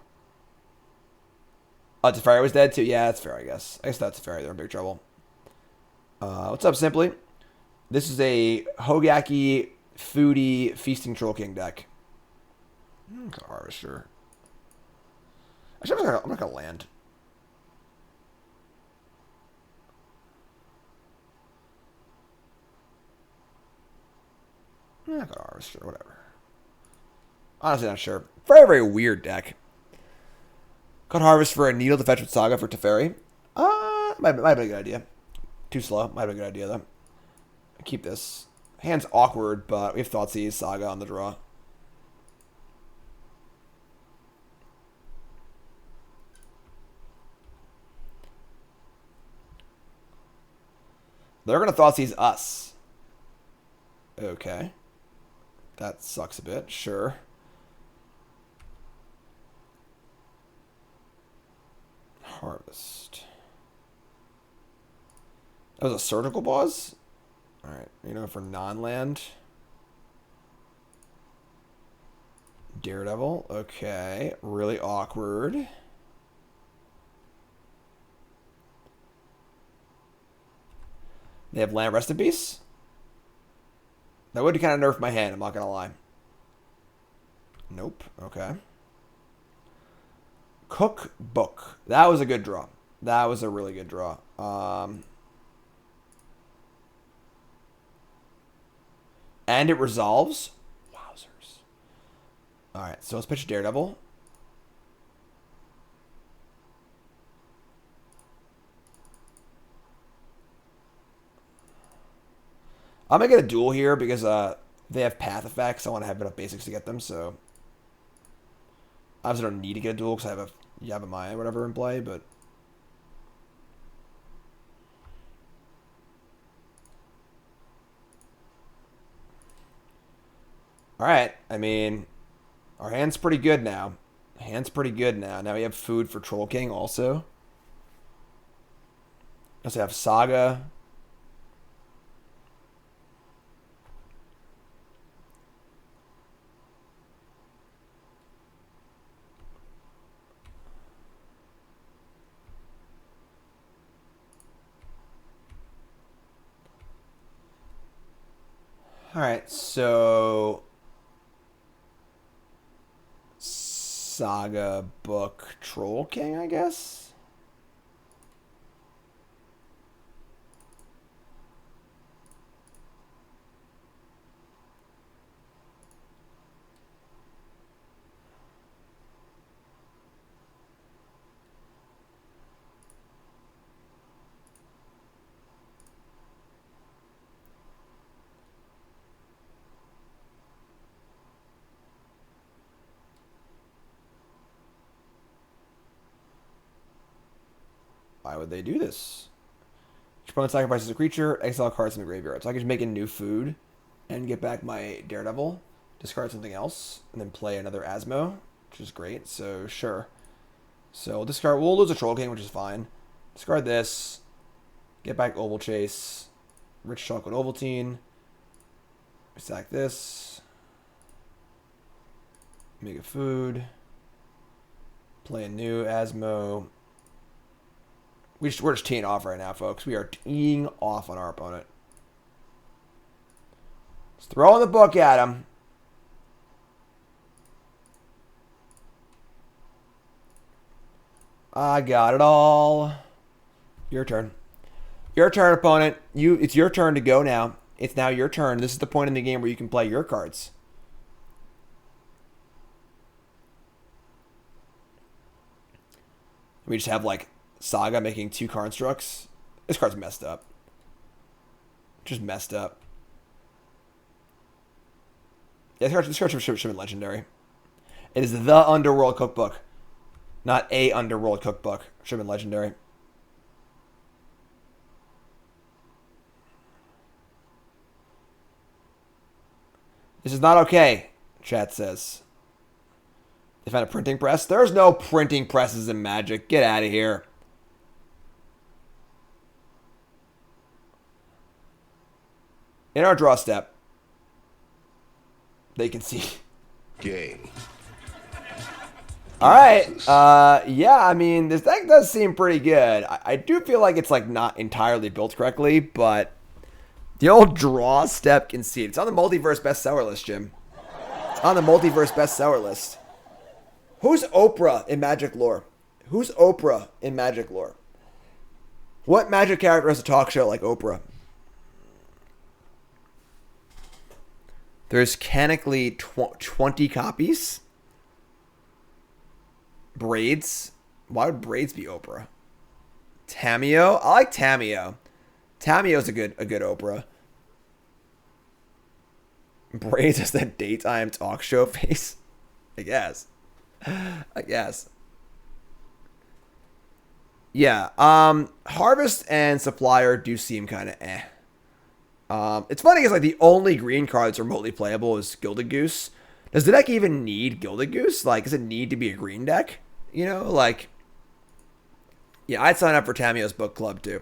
Oh, Teferi was dead too. Yeah, that's fair. I guess that's fair. They're in big trouble. What's up, Simply? This is a Hogaki, foodie, feasting Troll King deck. Harvester. Actually, I'm not gonna land. I'm not gonna Harvester, whatever. Honestly, not sure. Very, very weird deck. Cut Harvest for a Needle to fetch with Saga for Teferi. Might have been a good idea. Too slow. Might have been a good idea, though. Keep this. Hand's awkward, but we have Thoughtseize, Saga on the draw. They're going to Thoughtseize us. Okay. That sucks a bit. Sure. Harvest. That was a surgical boss? Alright, you know, for non-land. Daredevil. Okay. Really awkward. They have land rest in peace? That would kind of nerf my hand, I'm not going to lie. Nope. Okay. Cookbook. That was a good draw. That was a really good draw. And it resolves? Wowzers. Alright, so let's pitch Daredevil. I'm going to get a duel here because they have path effects. I want to have enough basics to get them, so... Obviously, I don't need to get a duel because I have a Yavimaya or whatever in play, but... Alright, I mean... Our hand's pretty good now. Hand's pretty good now. Now we have food for Troll King also. Also have Saga... Alright, so... Saga, Book, Troll King, I guess? Why would they do this? Each opponent sacrifices a creature, exile cards from the graveyard. So I can just make a new food and get back my Daredevil, discard something else, and then play another Asmo, which is great. So, sure. So, we'll lose a Troll King, which is fine. Discard this, get back Oval Chase, Rich Chocolate Ovaltine, sack this, make a food, play a new Asmo. We're just teeing off right now, folks. We are teeing off on our opponent. Let's throw in the book at him. I got it all. Your turn. Your turn, opponent. It's your turn to go now. It's now your turn. This is the point in the game where you can play your cards. We just have, like, Saga making 2 constructs. This card's messed up. Just messed up. Yeah, this card should have been legendary. It is the Underworld Cookbook. Not a Underworld Cookbook. Should have been legendary. This is not okay, chat says. They found a printing press? There's no printing presses in Magic. Get out of here. In our draw step, they can see. Game. All right. Yeah, I mean, this deck does seem pretty good. I do feel like it's like not entirely built correctly, but the old draw step can see it. It's on the multiverse bestseller list, Jim. It's on the multiverse bestseller list. Who's Oprah in Magic lore? Who's Oprah in Magic lore? What Magic character has a talk show like Oprah? There's canonically 20 copies. Braids. Why would Braids be Oprah? Tameo. I like Tameo. Tameo's a good Oprah. Braids has that daytime talk show face. I guess. Yeah. Harvest and Supplier do seem kind of eh. It's funny because like the only green card that's remotely playable is Gilded Goose. Does the deck even need Gilded Goose? Like, does it need to be a green deck? You know, like, yeah, I'd sign up for Tameo's book club too.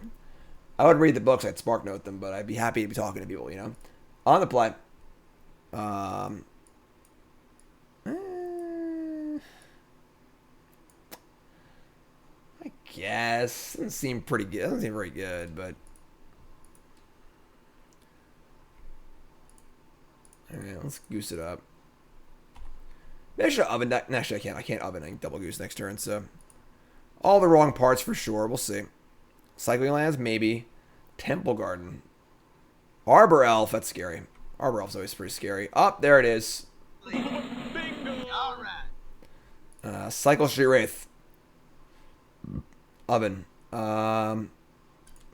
I would read the books, I'd spark note them, but I'd be happy to be talking to people, you know. On the play. I guess. Doesn't seem pretty good. Doesn't seem very good, but. Alright, let's goose it up. Maybe I should oven that. Actually, I can't. I can't oven. I can double goose next turn, so. All the wrong parts for sure. We'll see. Cycling Lands, maybe. Temple Garden. Arbor Elf, that's scary. Arbor Elf's always pretty scary. Oh, there it is. Cycle Street Wraith. Oven.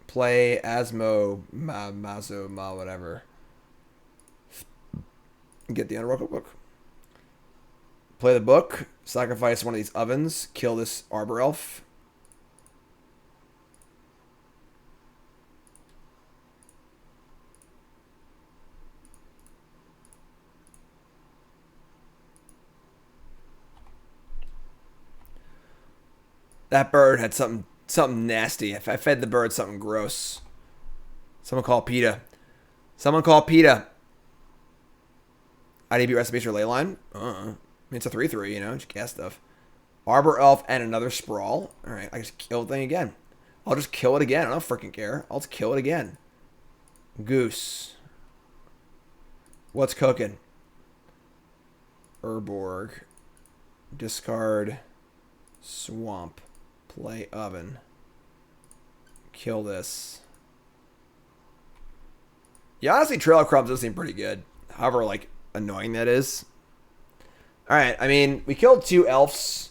Play Asmo, Mazo, whatever. Get the Underworld Cookbook. Play the book. Sacrifice one of these ovens. Kill this Arbor Elf. That bird had something nasty. If I fed the bird something gross. Someone call PETA. Someone call PETA. IDB recipes for Leyline. I mean, it's a 3/3, you know. Just cast stuff. Arbor Elf and another Sprawl. Alright, I just kill the thing again. I'll just kill it again. I don't freaking care. I'll just kill it again. Goose. What's cooking? Urborg. Discard. Swamp. Play Oven. Kill this. Yeah, honestly, Trail of Crumbs does seem pretty good. However, like, annoying that is. Alright, I mean, we killed 2 elves.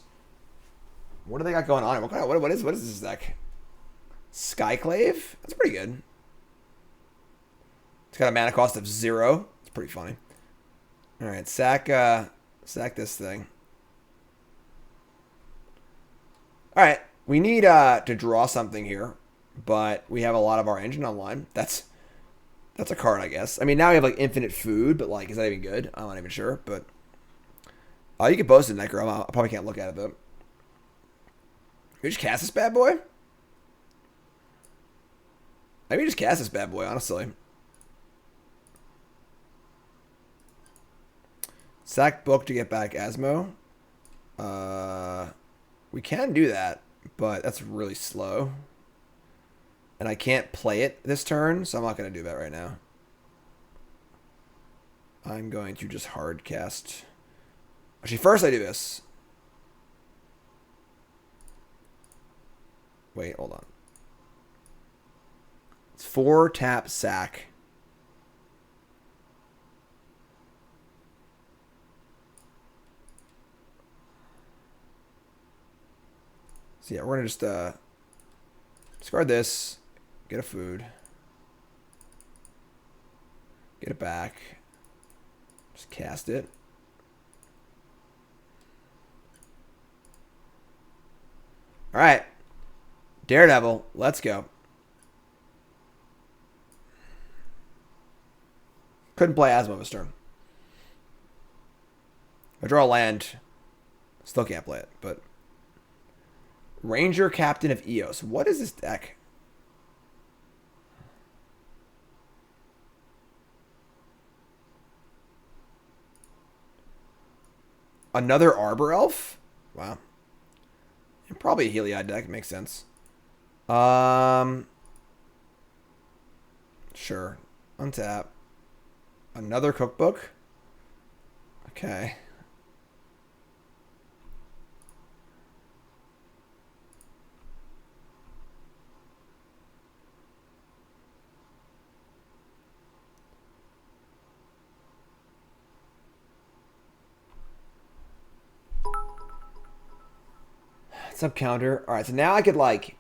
What do they got going on? What is this deck? Skyclave? That's pretty good. It's got a mana cost of 0. It's pretty funny. Alright, sack this thing. Alright, we need to draw something here, but we have a lot of our engine online. That's a card, I guess. I mean, now we have like infinite food, but like, is that even good? I'm not even sure, but you can post it, Necro. I probably can't look at it though. You just cast this bad boy? Maybe just cast this bad boy, honestly. Sack book to get back Asmo. We can do that, but that's really slow. And I can't play it this turn, so I'm not going to do that right now. I'm going to just hard cast. Actually, first I do this. Wait, hold on. It's 4 tap sack. So yeah, we're going to just discard this. Get a food. Get it back. Just cast it. Alright. Daredevil, let's go. Couldn't play Asmo this turn. I draw a land. Still can't play it, but... Ranger Captain of Eos. What is this deck? Another Arbor Elf? Wow. And probably a Heliod deck. Makes sense. Sure. Untap. Another cookbook? Okay. Sub counter. Alright, so now I could like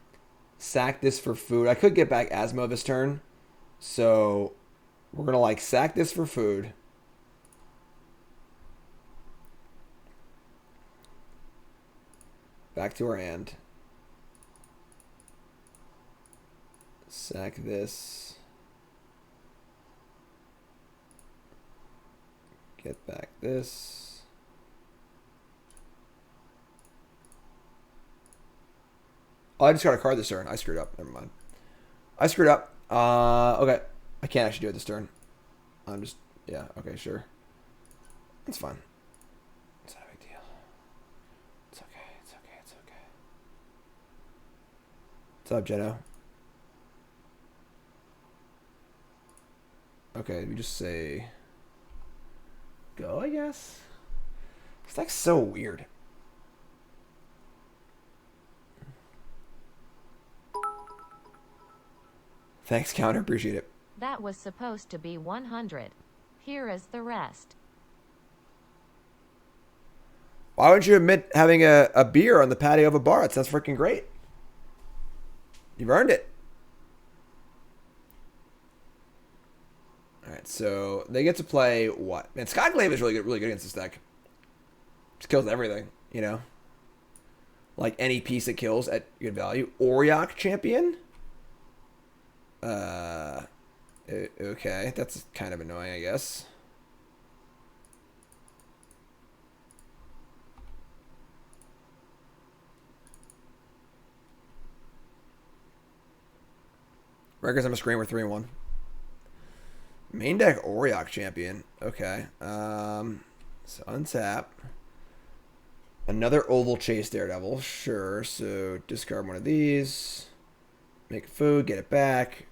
sack this for food. I could get back Asmo this turn. So we're gonna like sack this for food. Back to our hand. Sack this. Get back this. Oh, I just got a card this turn. I screwed up. Never mind. I screwed up. Okay. I can't actually do it this turn. I'm just... Yeah, okay, sure. It's fine. It's not a big deal. It's okay. It's okay. It's okay. What's up, Jeno? Okay, we just say... Go, I guess? This deck's so weird. Thanks, Counter. Appreciate it. That was supposed to be 100. Here is the rest. Why wouldn't you admit having a beer on the patio of a bar? It sounds freaking great. You've earned it. All right, so they get to play what? Man, Skyclave is really good against this deck. Just kills everything, you know? Like any piece that kills at good value. Hogaak champion? Okay, that's kind of annoying, I guess. Records on my screen were 3-1. Main deck Hogaak champion. Okay. So untap. Another Oval Chase Daredevil. Sure. So discard one of these. Make food. Get it back.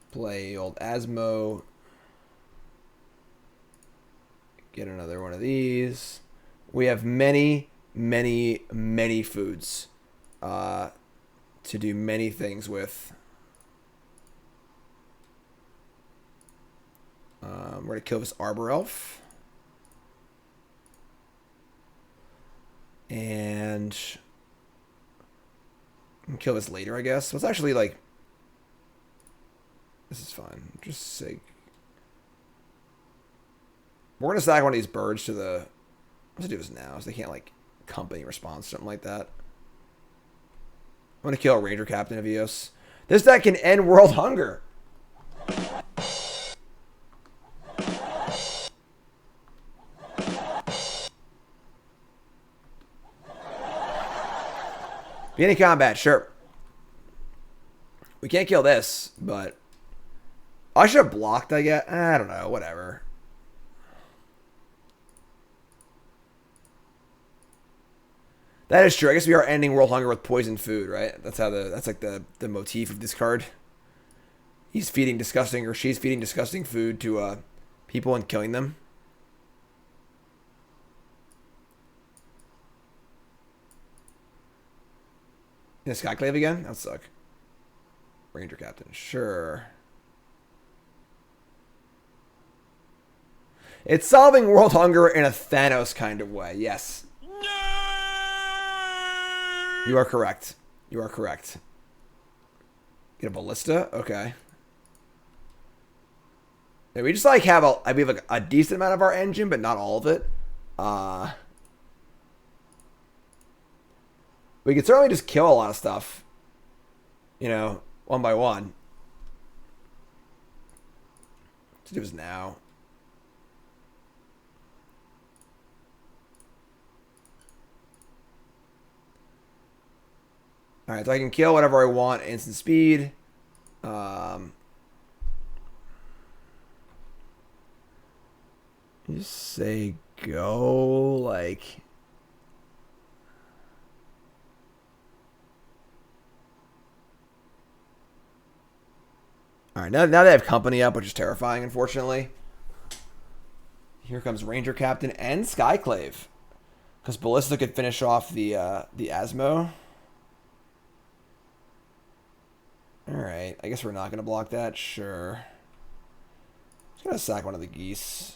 Play old Asmo. Get another one of these. We have many, many, many foods to do many things with. We're going to kill this Arbor Elf. And kill this later, I guess. Let's actually, like... This is fine. Just say... We're going to stack one of these birds to the... Let's do this now, so they can't, like, company response, something like that. I'm going to kill a Ranger Captain of Eos. This deck can end world hunger. Beginning combat, sure. We can't kill this, but... I should have blocked, I guess. I don't know, whatever. That is true. I guess we are ending world hunger with poisoned food, right? That's how that's like the motif of this card. He's feeding disgusting, or she's feeding disgusting food to people and killing them. In a Skyclave again? That would suck. Ranger Captain, sure. It's solving world hunger in a Thanos kind of way, yes. You are correct. You are correct. Get a ballista? Okay. Yeah, we just like have we have like a decent amount of our engine, but not all of it. We could certainly just kill a lot of stuff. You know, one by one. Let's do this now. Alright, so I can kill whatever I want, instant speed. Just say go, like... Alright, now they have company up, which is terrifying, unfortunately. Here comes Ranger Captain and Skyclave. Because Ballista could finish off the Asmo. Alright, I guess we're not going to block that. Sure. Just going to sack one of the geese.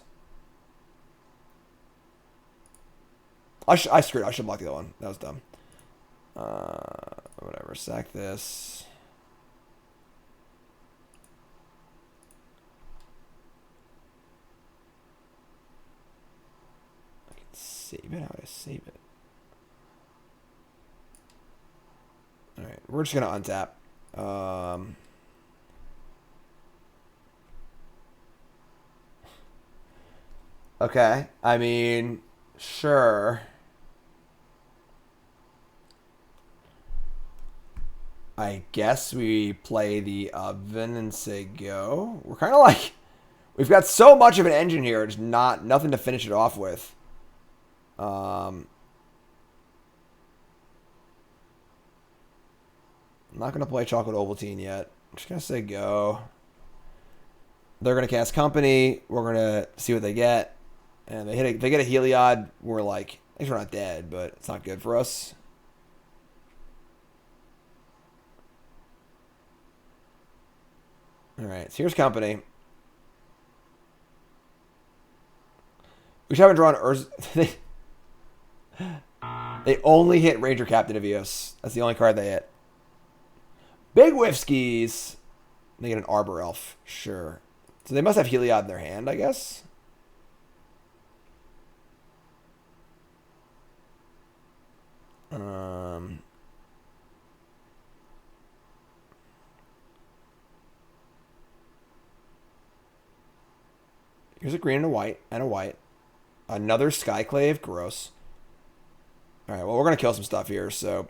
I screwed it. I should block the other one. That was dumb. Whatever. Sack this. I can save it. How do I save it? Alright, we're just going to untap. Okay, I mean, sure. I guess we play the oven and say go. We're kind of like, we've got so much of an engine here, it's nothing to finish it off with. I'm not going to play Chocolate Ovaltine yet. I'm just going to say go. They're going to cast Company. We're going to see what they get. And they get a Heliod. We're like, at least we're not dead, but it's not good for us. Alright, so here's Company. We haven't drawn Urza. They only hit Ranger Captain Evios. That's the only card they hit. Big Whiffskis. They get an Arbor Elf. Sure. So they must have Heliod in their hand, I guess. Here's a green and a white. And a white. Another Skyclave. Gross. Alright, well, we're going to kill some stuff here, so...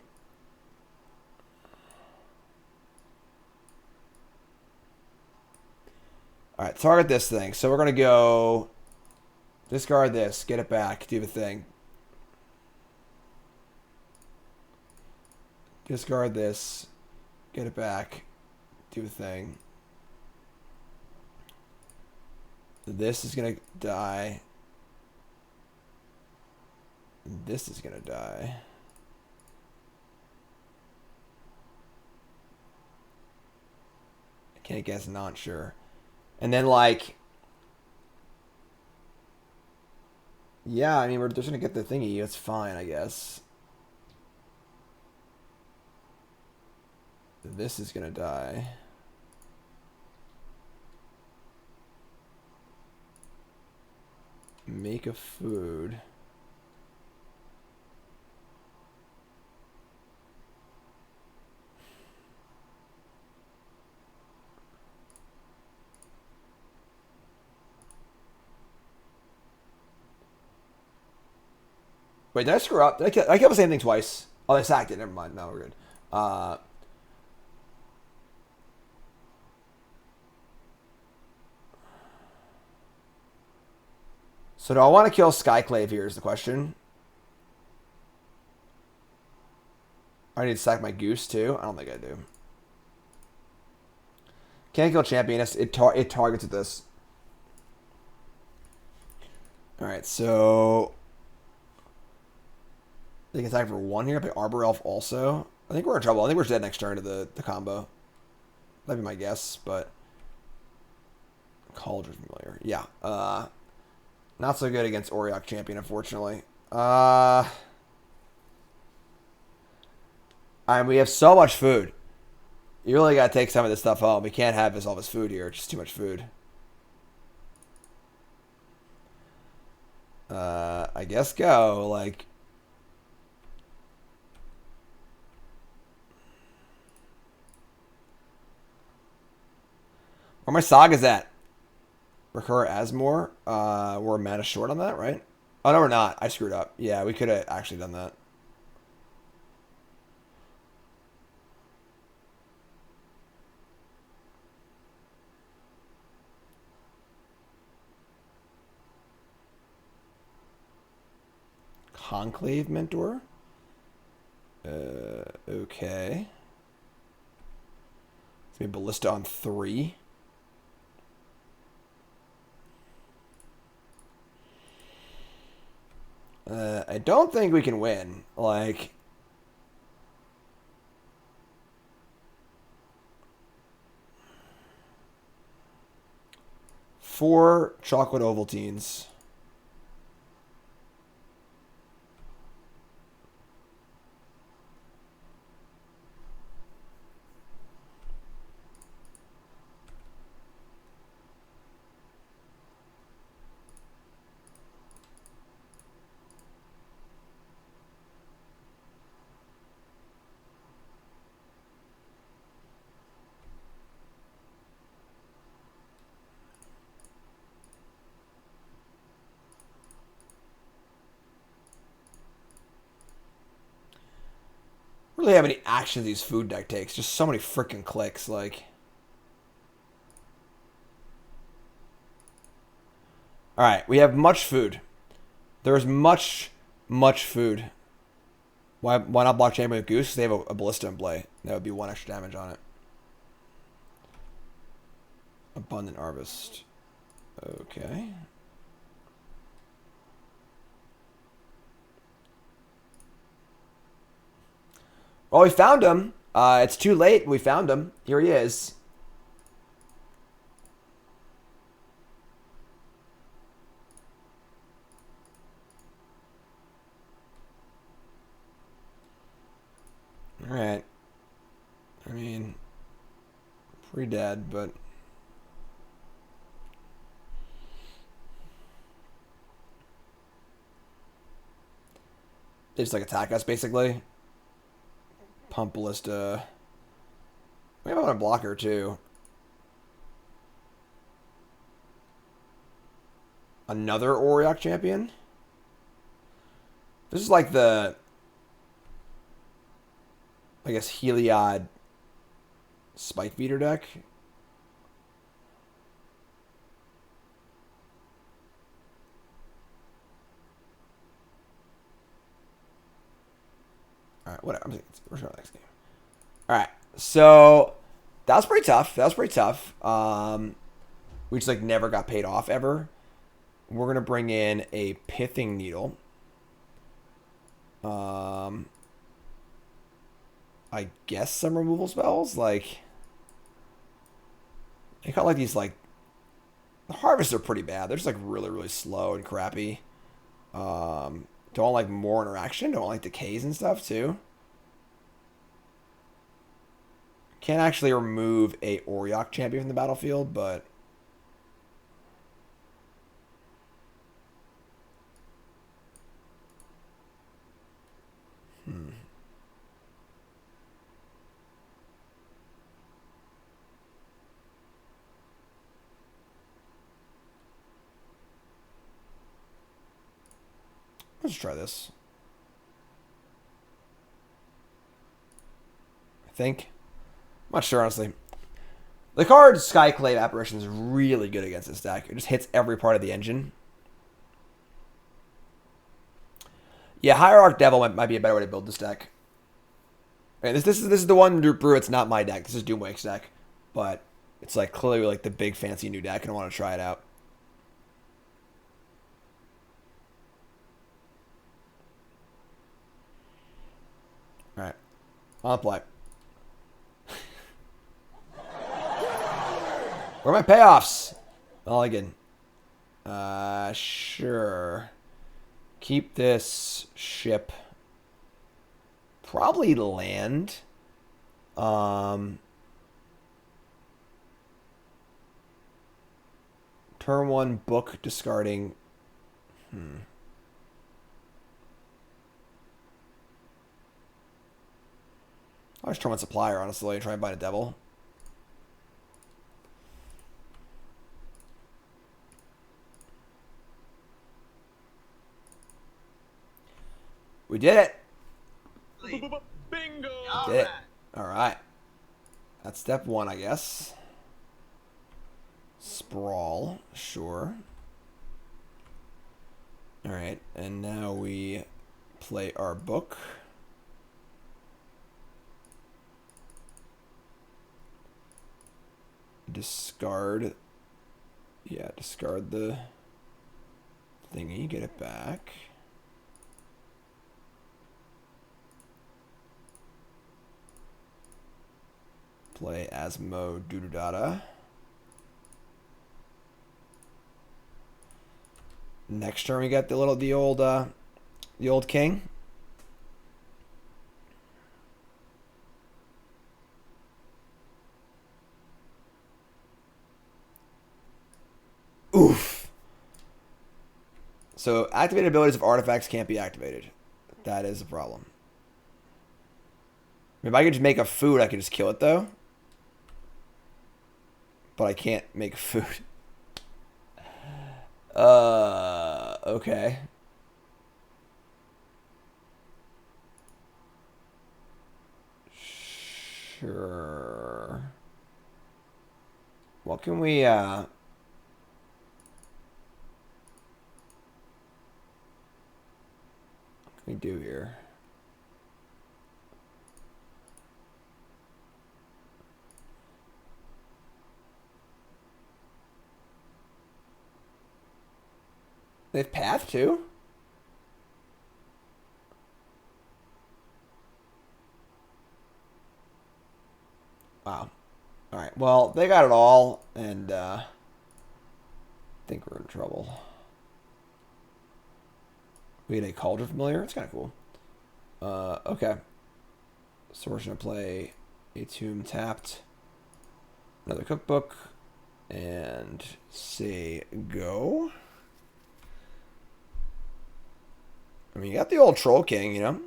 Alright, target this thing. So we're going to go... Discard this. Get it back. Do the thing. Discard this. Get it back. Do the thing. This is going to die. This is going to die. I can't guess, not sure. And then, like... Yeah, I mean, we're just going to get the thingy. It's fine, I guess. This is going to die. Make a food. Wait, did I screw up? Did I kill the same thing twice? Oh, they sacked it. Never mind. No, we're good. So do I want to kill Skyclave here is the question. I need to sack my Goose too? I don't think I do. Can't kill Champion. It targets at this. Alright, so... They can attack for 1 here. I play Arbor Elf also. I think we're in trouble. I think we're dead next turn to the combo. That'd be my guess, but... Cauldron Familiar. Yeah. Not so good against Hogaak Champion, unfortunately. We have so much food. You really got to take some of this stuff home. We can't have all this food here. It's just too much food. I guess go. Like... Where my Sagas at? Recur Asmore. We're mana short on that, right? Oh, no, we're not. I screwed up. Yeah, we could have actually done that. Conclave Mentor? Okay. Let's be Ballista on 3. I don't think we can win. Like... Four chocolate Ovaltines. Really have any actions these food deck takes. Just so many freaking clicks. Like, all right, we have much food. There's much food. Why not block Chamber with Goose? They have a Ballista in play. That would be 1 extra damage on it. Abundant Harvest. Okay. Well, we found him. It's too late. We found him. Here he is. Pretty dead, but they just like attack us basically. Pump Ballista. We have a blocker too. Another Hogaak champion. This is like the, I guess, Heliod Spike Beater deck. All right, whatever. We're going to the next game. All right, so that was pretty tough. We just like never got paid off ever. We're gonna bring in a Pithing Needle. I guess some removal spells. Like, they got like these like, the harvests are pretty bad. They're just like really, really slow and crappy. Don't like more interaction. Don't like decays and stuff too. Can't actually remove a Hogaak champion from the battlefield, but let's try this. I think. I'm not sure, honestly. The card Skyclave Apparition is really good against this deck. It just hits every part of the engine. Yeah, Hierarch Devil might be a better way to build this deck. Okay, this is the one brew. It's not my deck. This is Doomwake's deck, but it's like clearly like the big fancy new deck, and I want to try it out. All right, on the play. Where are my payoffs? Mulligan. Sure. Keep this ship. Probably land. Turn 1 book discarding. I'll just turn 1 supplier, honestly, and try and bind a devil. We did it. Bingo! Did it. All right. That's step 1, I guess. Sprawl, sure. All right, and now we play our book. Discard. Yeah, discard the thingy, get it back. Play Asmo Doodadada. Next turn we got the old king. Oof. So activated abilities of artifacts can't be activated. That is a problem. If I could just make a food, I could just kill it though. But I can't make food. Okay. Sure. What can we, what can we do here? They have path too? Wow. Alright, well, they got it all, and I think we're in trouble. We had a Cauldron Familiar. It's kind of cool. Okay. So we're going to play a Tomb tapped. Another cookbook. And say go. I mean, you got the old Troll King, you know?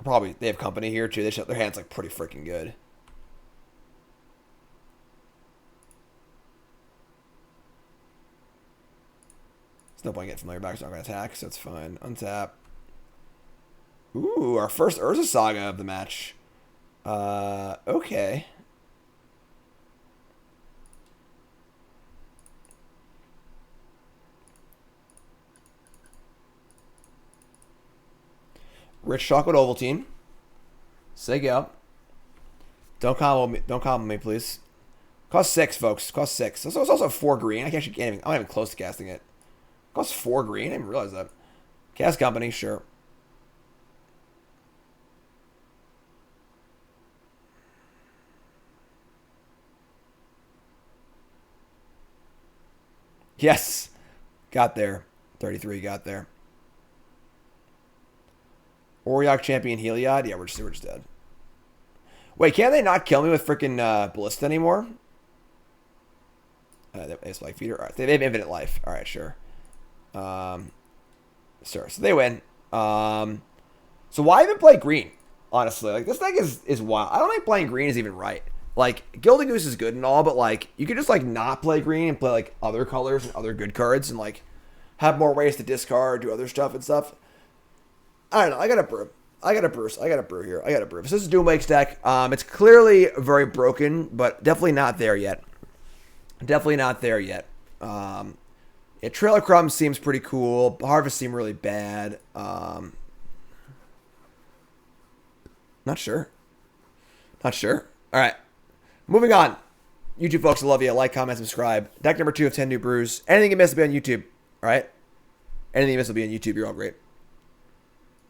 Probably, they have company here, too. They show their hands, like, pretty freaking good. There's no point getting familiar back, so I'm not going to attack, so it's fine. Untap. Ooh, our first Urza Saga of the match. Okay. Rich Chocolate Ovaltine. Say go. Don't combo me, please. Cost 6, folks. Cost 6. So it's also 4 green. I'm not even close to casting it. Cost 4 green. I didn't even realize that. Cast company, sure. Yes. Got there. 33 got there. Hogaak Champion Heliod? Yeah, we're just dead. Wait, can't they not kill me with freaking Ballista anymore? They have Spike Feeder. All right, they have infinite life. All right, sure. Sure. So they win. So why even play green? Honestly, like this deck is wild. I don't think playing green is even right. Like Gilded Goose is good and all, but like you could just like not play green and play like other colors and other good cards and like have more ways to discard, do other stuff and stuff. I don't know. I got a brew here. This is Doom Wake's deck. It's clearly very broken, but definitely not there yet. Yeah, Trail of Crumbs seems pretty cool. Harvest seemed really bad. Not sure. All right. Moving on. YouTube folks, I love you. Like, comment, subscribe. Deck number 2 of 10 new brews. Anything you miss will be on YouTube. All right? Anything you miss will be on YouTube. You're all great.